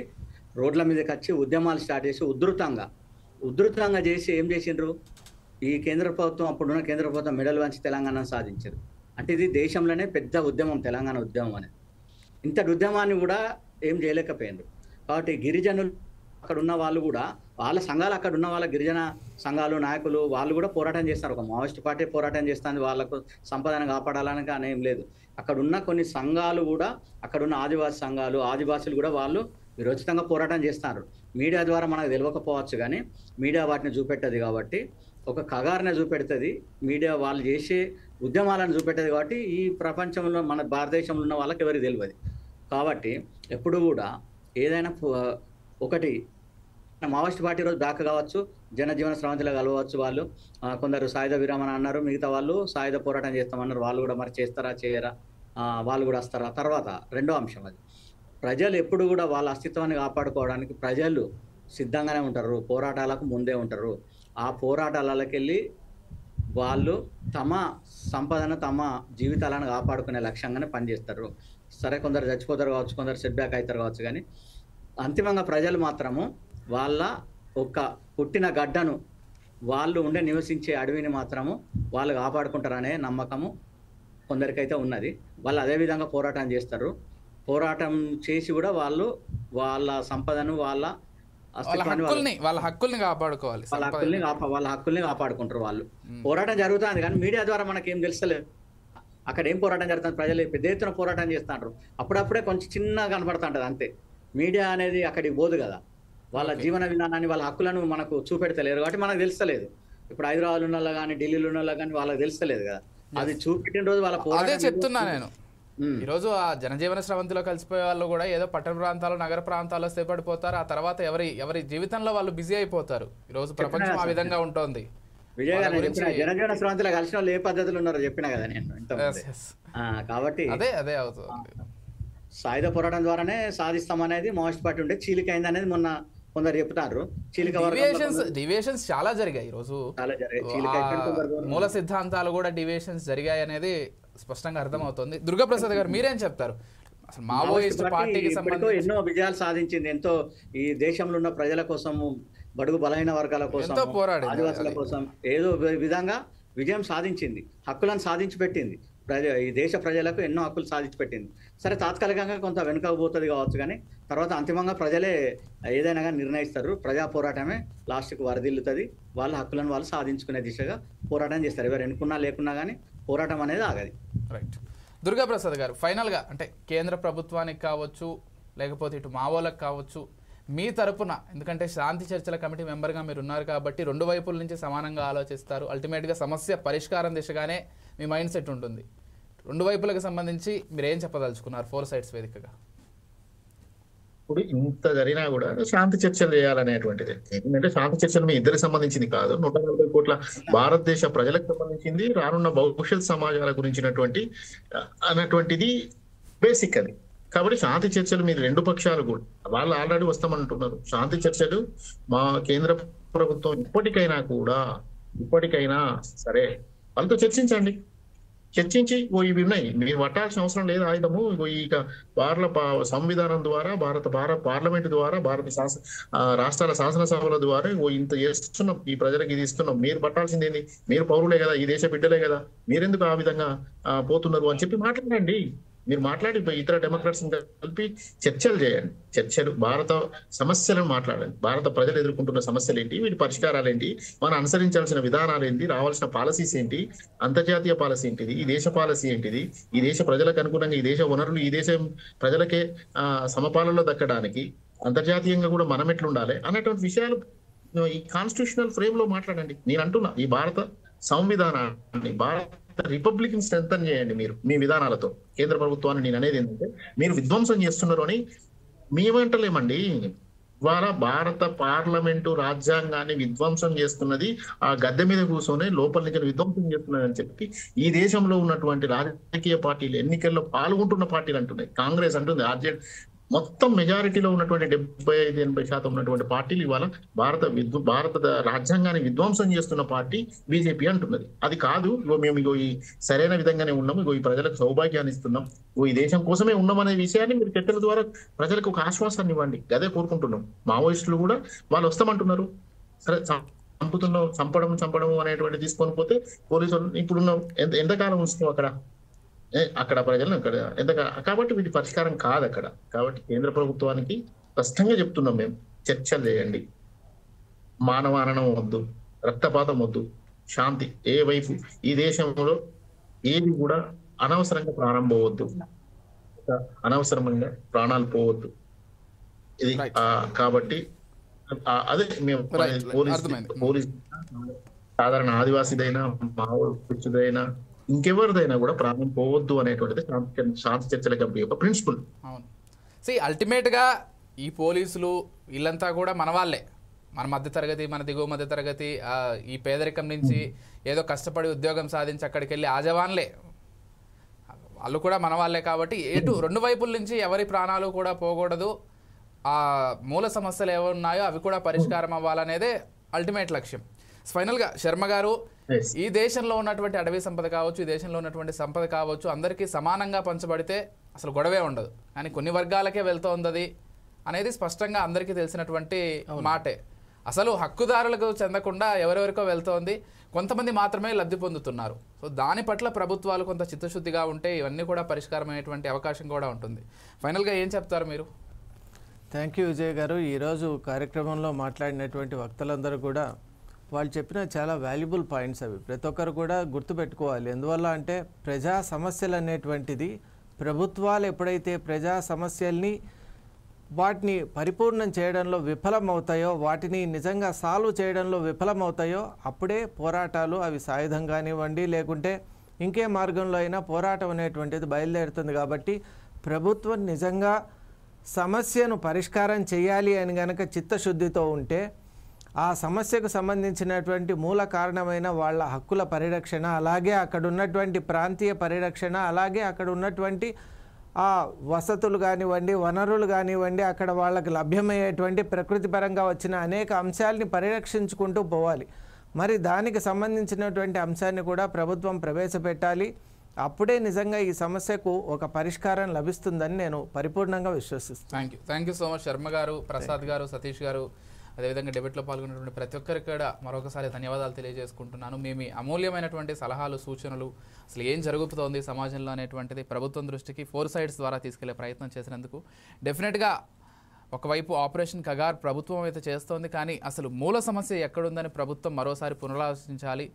[SPEAKER 3] రోడ్ల మీదకి వచ్చి ఉద్యమాలు స్టార్ట్ చేసి ఉధృతంగా చేసి ఏం చేసిండ్రు, ఈ కేంద్ర ప్రభుత్వం అప్పుడున్న కేంద్ర ప్రభుత్వం మెడలు వంచి తెలంగాణను సాధించారు. అంటే ఇది దేశంలోనే పెద్ద ఉద్యమం తెలంగాణ ఉద్యమం అనేది. ఇంతటి ఉద్యమాన్ని కూడా ఏం చేయలేకపోయిండ్రు. కాబట్టి గిరిజనులు అక్కడ ఉన్న వాళ్ళు కూడా వాళ్ళ సంఘాలు, అక్కడ ఉన్న వాళ్ళ గిరిజన సంఘాలు నాయకులు వాళ్ళు కూడా పోరాటం చేస్తారు. ఒక మావోయిస్ట్ పార్టీ పోరాటం చేస్తుంది, వాళ్ళకు సంపదను కాపాడాలని కానీ ఏం లేదు. అక్కడ ఉన్న కొన్ని సంఘాలు కూడా, అక్కడ ఉన్న ఆదివాసీ సంఘాలు, ఆదివాసులు కూడా వాళ్ళు విరోచితంగా పోరాటం చేస్తారు. మీడియా ద్వారా మనకు తెలియకపోవచ్చు కానీ మీడియా వాటిని చూపెట్టదు. కాబట్టి ఒక కగారిని చూపెడుతుంది మీడియా, వాళ్ళు చేసే ఉద్యమాలను చూపెట్టదు. కాబట్టి ఈ ప్రపంచంలో మన భారతదేశంలో ఉన్న వాళ్ళకి ఎవరికి తెలియదు. కాబట్టి ఎప్పుడు కూడా ఏదైనా ఒకటి మావోయిస్ట్ పార్టీ రోజు బ్యాక్ కావచ్చు, జనజీవన స్రవంతిలో కలవచ్చు. వాళ్ళు కొందరు సాయుధ విరామణ అన్నారు, మిగతా వాళ్ళు సాయుధ పోరాటం చేస్తామన్నారు. వాళ్ళు కూడా మరి చేస్తారా చేయరా, వాళ్ళు కూడా వస్తారా? తర్వాత రెండో అంశం అది, ప్రజలు ఎప్పుడు కూడా వాళ్ళ అస్తిత్వాన్ని కాపాడుకోవడానికి ప్రజలు సిద్ధంగానే ఉంటారు, పోరాటాలకు ముందే ఉంటారు. ఆ పోరాటాలకు వెళ్ళి వాళ్ళు తమ సంపదను, తమ జీవితాలను కాపాడుకునే లక్ష్యంగానే పనిచేస్తారు. సరే, కొందరు చచ్చిపోతారు కావచ్చు, కొందరు సెట్ బ్యాక్ అవుతారు కావచ్చు, కానీ అంతిమంగా ప్రజలు మాత్రము వాళ్ళ ఒక పుట్టిన గడ్డను, వాళ్ళు నివసించే అడవిని మాత్రము వాళ్ళు కాపాడుకుంటారనే నమ్మకము కొందరికైతే ఉన్నది. వాళ్ళు అదే విధంగా పోరాటం చేస్తారు. పోరాటం చేసి కూడా వాళ్ళు వాళ్ళ సంపదను, వాళ్ళ
[SPEAKER 1] హక్కుల్ని కాపాడుకోవాలి,
[SPEAKER 3] వాళ్ళ హక్కుల్ని కాపాడుకుంటారు. వాళ్ళు పోరాటం జరుగుతుంది కానీ మీడియా ద్వారా మనకేం తెలుస్తలేదు. అక్కడ ఏం పోరాటం జరుగుతుంది, ప్రజలు పెద్ద ఎత్తున పోరాటం చేస్తుంటారు. అప్పుడప్పుడే కొంచెం చిన్నగా కనపడుతుంటది అంతే. మీడియా అనేది అక్కడికి పోదు కదా, వాళ్ళ జీవన విధానాన్ని, వాళ్ళ హక్కులను మనకు చూపెడతలేరు. కాబట్టి మనకు తెలుస్తలేదు. ఇప్పుడు హైదరాబాద్ ఉన్న వాళ్ళు కానీ, ఢిల్లీలో ఉన్న వాళ్ళు కానీ వాళ్ళకి తెలుస్తలేదు కదా. అది చూపెట్టిన రోజు వాళ్ళ
[SPEAKER 1] పోరాటం చెప్తున్నా నేను. ఈ రోజు ఆ జనజీవన స్రవంతిలో కలిసిపోయే వాళ్ళు కూడా ఏదో పట్టణ ప్రాంతాలు, నగర ప్రాంతాల్లో స్థిరపడిపోతారు. ఆ తర్వాత ఎవరి జీవితంలో వాళ్ళు బిజీ అయిపోతారు. ఈ రోజు ప్రపంచం ఆ విధంగా ఉంటుంది.
[SPEAKER 3] విజయ్ గారు జనజీవన స్రవంతిలో కలిసిన వాళ్ళు ఏ పద్ధతులు ఉన్నారో చెప్పినా కదా నేను. కాబట్టి
[SPEAKER 1] అదే అవుతుంది.
[SPEAKER 3] సాయుధ పోరాటం ద్వారానే సాధిస్తామనేది మావోయిస్ట్ పార్టీ ఉంటే చీలికైంది అనేది మొన్న కొందరు చెప్తారు.
[SPEAKER 1] డివియేషన్స్ చాలా జరిగాయి. ఈ రోజు మూల సిద్ధాంతాలు కూడా డివియేషన్స్ జరిగాయి అనేది స్పష్టంగా అర్థమవుతుంది. దుర్గాప్రసాద్ గారు మీరేం చెప్తారు? అసలు మావోయిస్ట్ పార్టీకి సంబంధించి
[SPEAKER 3] ఎన్నో విజయాలు సాధించింది. ఎంతో ఈ దేశంలో ఉన్న ప్రజల కోసము, బడుగు బలహీన వర్గాల కోసం, ఆదివాసుల కోసం ఏదో విధంగా విజయం సాధించింది. హక్కులను సాధించి పెట్టింది. ఈ దేశ ప్రజలకు ఎన్నో హక్కులు సాధించి పెట్టింది. సరే, తాత్కాలికంగా కొంత వెనుకపోతుంది కావచ్చు, కానీ తర్వాత అంతిమంగా ప్రజలే ఏదైనా కానీ నిర్ణయిస్తారు. ప్రజా పోరాటమే లాస్ట్కి వరదిల్లుతుంది. వాళ్ళ హక్కులను వాళ్ళు సాధించుకునే దిశగా పోరాటం చేస్తారు. ఎవరు ఎన్నుకున్నా లేకున్నా కానీ పోరాటం అనేది ఆగది.
[SPEAKER 1] రైట్. దుర్గాప్రసాద్ గారు, ఫైనల్గా అంటే కేంద్ర ప్రభుత్వానికి కావచ్చు, లేకపోతే ఇటు మావోలకు కావచ్చు, మీ తరపున, ఎందుకంటే శాంతి చర్చల కమిటీ మెంబర్గా మీరు ఉన్నారు కాబట్టి రెండు వైపుల నుంచి సమానంగా ఆలోచిస్తారు. అల్టిమేట్గా సమస్య పరిష్కారం దిశగానే మీ మైండ్ సెట్ ఉంటుంది. రెండు వైపులకు సంబంధించి మీరు ఏం చెప్పదలుచుకున్నారు 4 సైడ్స్ వేదికగా?
[SPEAKER 4] ఇప్పుడు ఇంత జరిగినా కూడా శాంతి చర్చలు చేయాలనేటువంటిది. ఎందుకంటే శాంతి చర్చలు మీ ఇద్దరికి సంబంధించింది కాదు, 140 కోట్ల భారతదేశ ప్రజలకు సంబంధించింది, రానున్న భవిష్యత్ సమాజాల గురించినటువంటి అన్నటువంటిది బేసిక్ అది. కాబట్టి శాంతి చర్చలు మీరు రెండు పక్షాలు కూడా వాళ్ళు ఆల్రెడీ వస్తామంటున్నారు. శాంతి చర్చలు మా కేంద్ర ప్రభుత్వం ఇప్పటికైనా సరే వాళ్ళతో చర్చించి ఇవి ఉన్నాయి, మీరు పట్టాల్సిన అవసరం లేదు ఆయుధము. ఇక సంవిధానం ద్వారా, భారత పార్లమెంట్ ద్వారా, రాష్ట్రాల శాసనసభల ద్వారా ఇంత చేస్తున్నాం, ఈ ప్రజలకు ఇది ఇస్తున్నాం, మీరు పట్టాల్సింది ఏంది, మీరు పౌరులే కదా, ఈ దేశ బిడ్డలే కదా, మీరెందుకు ఆ విధంగా పోతున్నారు అని చెప్పి మాట్లాడండి. మీరు మాట్లాడి ఇతర డెమోక్రాట్స్ కలిపి చర్చలు చేయండి. చర్చలు భారత సమస్యలను మాట్లాడండి. భారత ప్రజలు ఎదుర్కొంటున్న సమస్యలు ఏంటి, వీటి పరిష్కారాలు ఏంటి, మనం అనుసరించాల్సిన విధానాలు ఏంటి, రావాల్సిన పాలసీస్ ఏంటి, అంతర్జాతీయ పాలసీ ఏంటిది, ఈ దేశ పాలసీ ఏంటిది, ఈ దేశ ప్రజలకు అనుగుణంగా ఈ దేశ వనరులు ఈ దేశం ప్రజలకే సమపాలనలో దక్కడానికి అంతర్జాతీయంగా కూడా మనం ఎట్లుండాలి అనేటువంటి విషయాలు ఈ కాన్స్టిట్యూషనల్ ఫ్రేమ్ లో మాట్లాడండి. నేను అంటున్నా, ఈ భారత సంవిధానాన్ని, భారత రిపబ్లిక్ ని స్ట్రెంథన్ చేయండి మీరు మీ విధానాలతో. కేంద్ర ప్రభుత్వాన్ని నేను అనేది ఏంటంటే మీరు విధ్వంసం చేస్తున్నారు అని మేమంటలేమండి. ఇవాళ భారత పార్లమెంటు రాజ్యాంగాన్ని విధ్వంసం చేస్తున్నది ఆ గద్దె మీద కూర్చొని లోపల నుంచి విధ్వంసం చేస్తున్నది అని చెప్పి ఈ దేశంలో ఉన్నటువంటి రాజకీయ పార్టీలు, ఎన్నికల్లో పాల్గొంటున్న పార్టీలు అంటున్నాయి. కాంగ్రెస్ అంటుంది, ఆర్జేడీ, మొత్తం మెజారిటీలో ఉన్నటువంటి 75-80% ఉన్నటువంటి పార్టీలు ఇవాళ భారత రాజ్యాంగాన్ని విధ్వంసం చేస్తున్న పార్టీ బీజేపీ అంటున్నది. అది కాదు, మేము ఈ సరైన విధంగానే ఉన్నాము, ఈ ప్రజలకు సౌభాగ్యాన్ని ఇస్తున్నాం, ఈ దేశం కోసమే ఉన్నామనే విషయాన్ని మీరు చర్చల ద్వారా ప్రజలకు ఒక ఆశ్వాసాన్ని ఇవ్వండి. అదే కోరుకుంటున్నాం. మావోయిస్టులు కూడా వాళ్ళు వస్తామంటున్నారు. సరే, చంపడం అనేటువంటి తీసుకొని పోతే పోలీసులు ఇప్పుడున్న ఎంతకాలం ఉంచుతాం అక్కడ ప్రజలను కాబట్టి వీటి పరిష్కారం కాదు అక్కడ. కాబట్టి కేంద్ర ప్రభుత్వానికి స్పష్టంగా చెప్తున్నాం మేము, చర్చలు చేయండి, మానవహరణం వద్దు, రక్తపాతం వద్దు, శాంతి ఏ వైపు ఈ దేశంలో ఏది కూడా అనవసరంగా ప్రాణం పోవద్దు, అనవసరంగా ప్రాణాలు పోవద్దు. ఇది కాబట్టి అదే మేము పోలీస్ సాధారణ ఆదివాసీదైనా మావోయిస్టుదైనా ఇంకెవరిదైనా కూడా ప్రాణం పోవద్దు అనేటువంటిది శాంతి చర్చల కమిటీ యొక్క ప్రిన్సిపల్.
[SPEAKER 1] అవును. అల్టిమేట్గా ఈ పోలీసులు వీళ్ళంతా కూడా మన వాళ్ళే, మన మధ్యతరగతి, మన దిగువ మధ్యతరగతి, ఈ పేదరికం నుంచి ఏదో కష్టపడి ఉద్యోగం సాధించి అక్కడికి వెళ్ళి ఆ జవాన్లే, వాళ్ళు కూడా మన వాళ్ళే. కాబట్టి రెండు వైపుల నుంచి ఎవరి ప్రాణాలు కూడా పోకూడదు, ఆ మూల సమస్యలు ఏమున్నాయో అవి కూడా పరిష్కారం అవ్వాలనేదే అల్టిమేట్ లక్ష్యం. ఫైనల్గా శర్మ గారు, ఈ దేశంలో ఉన్నటువంటి అటవీ సంపద కావచ్చు, ఈ దేశంలో ఉన్నటువంటి సంపద కావచ్చు, అందరికీ సమానంగా పంచబడితే అసలు గొడవే ఉండదు. కానీ కొన్ని వర్గాలకే వెళ్తోంది అనేది స్పష్టంగా అందరికీ తెలిసినటువంటి మాటే. అసలు హక్కుదారులకు చెందకుండా ఎవరెవరికో వెళ్తోంది, కొంతమంది మాత్రమే లబ్ధి పొందుతున్నారు. సో దాని పట్ల ప్రభుత్వాలు కొంత చిత్తశుద్ధిగా ఉంటే ఇవన్నీ కూడా పరిష్కారమయ్యేటువంటి అవకాశం కూడా ఉంటుంది. ఫైనల్గా ఏం చెప్తారు మీరు?
[SPEAKER 2] థ్యాంక్ యూ విజయ్ గారు. ఈరోజు కార్యక్రమంలో మాట్లాడినటువంటి వక్తలందరూ కూడా వాళ్ళు చెప్పిన చాలా వాల్యుబుల్ పాయింట్స్ అవి ప్రతి ఒక్కరు కూడా గుర్తుపెట్టుకోవాలి. ఎందువల్ల అంటే ప్రజా సమస్యలు అనేటువంటిది ప్రభుత్వాలు ఎప్పుడైతే ప్రజా సమస్యల్ని వాటిని పరిపూర్ణం చేయడంలో విఫలమవుతాయో, వాటిని నిజంగా సాల్వ్ చేయడంలో విఫలమవుతాయో అప్పుడే పోరాటాలు అవి సాయుధం కానివ్వండి లేకుంటే ఇంకే మార్గంలో అయినా పోరాటం అనేటువంటిది బయలుదేరుతుంది. కాబట్టి ప్రభుత్వం నిజంగా సమస్యను పరిష్కారం చేయాలి అని గనక చిత్తశుద్ధితో ఉంటే ఆ సమస్యకు సంబంధించినటువంటి మూల కారణమైన వాళ్ళ హక్కుల పరిరక్షణ, అలాగే అక్కడ ఉన్నటువంటి ప్రాంతీయ పరిరక్షణ, అలాగే అక్కడ ఉన్నటువంటి ఆ వసతులు కానివ్వండి, వనరులు కానివ్వండి, అక్కడ వాళ్ళకి లభ్యమయ్యేటువంటి ప్రకృతిపరంగా వచ్చిన అనేక అంశాలని పరిరక్షించుకుంటూ పోవాలి. మరి దానికి సంబంధించినటువంటి అంశాన్ని కూడా ప్రభుత్వం ప్రవేశపెట్టాలి. అప్పుడే నిజంగా ఈ సమస్యకు ఒక పరిష్కారం లభిస్తుందని నేను పరిపూర్ణంగా విశ్వసిస్తాను.
[SPEAKER 1] Thank you so much Sharma garu, Prasad గారు, సతీష్ గారు, అదేవిధంగా డిబేట్లో పాల్గొన్నటువంటి ప్రతి ఒక్కరికి కూడా మరొకసారి ధన్యవాదాలు తెలియజేసుకుంటున్నాను. మీ అమూల్యమైనటువంటి సలహాలు, సూచనలు, అసలు ఏం జరుగుతోంది సమాజంలో అనేటువంటిది ప్రభుత్వం దృష్టికి 4 సైడ్స్ ద్వారా తీసుకెళ్లే ప్రయత్నం చేసినందుకు డెఫినెట్గా ఒకవైపు ఆపరేషన్ కగార్ ప్రభుత్వం అయితే చేస్తోంది, కానీ అసలు మూల సమస్య ఎక్కడుందని ప్రభుత్వం మరోసారి పునరాలోచించాలి.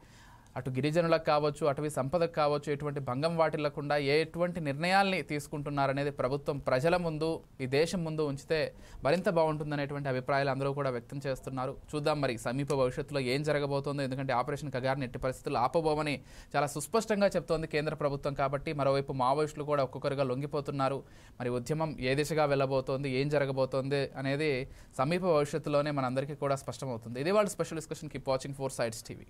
[SPEAKER 1] అటు గిరిజనులకు కావచ్చు, అటవీ సంపదకు కావచ్చు, ఎటువంటి భంగం వాటిల్లకుండా ఎటువంటి నిర్ణయాల్ని తీసుకుంటున్నారనేది ప్రభుత్వం ప్రజల ముందు, ఈ దేశం ముందు ఉంచితే మరింత బాగుంటుందనేటువంటి అభిప్రాయాలు అందరూ కూడా వ్యక్తం చేస్తున్నారు. చూద్దాం మరి సమీప భవిష్యత్తులో ఏం జరగబోతోందో. ఎందుకంటే ఆపరేషన్ కగార్ని ఎట్టి పరిస్థితుల్లో ఆపబోమని చాలా సుస్పష్టంగా చెప్తోంది కేంద్ర ప్రభుత్వం. కాబట్టి మరోవైపు మావోయిస్టులు కూడా ఒక్కొక్కరుగా లొంగిపోతున్నారు. మరి ఉద్యమం ఏ దిశగా వెళ్ళబోతోంది, ఏం జరగబోతోంది అనేది సమీప భవిష్యత్తులోనే మనందరికీ కూడా స్పష్టమవుతుంది. ఇదే వాళ్ళ special discussion. Keep watching 4 Sides TV.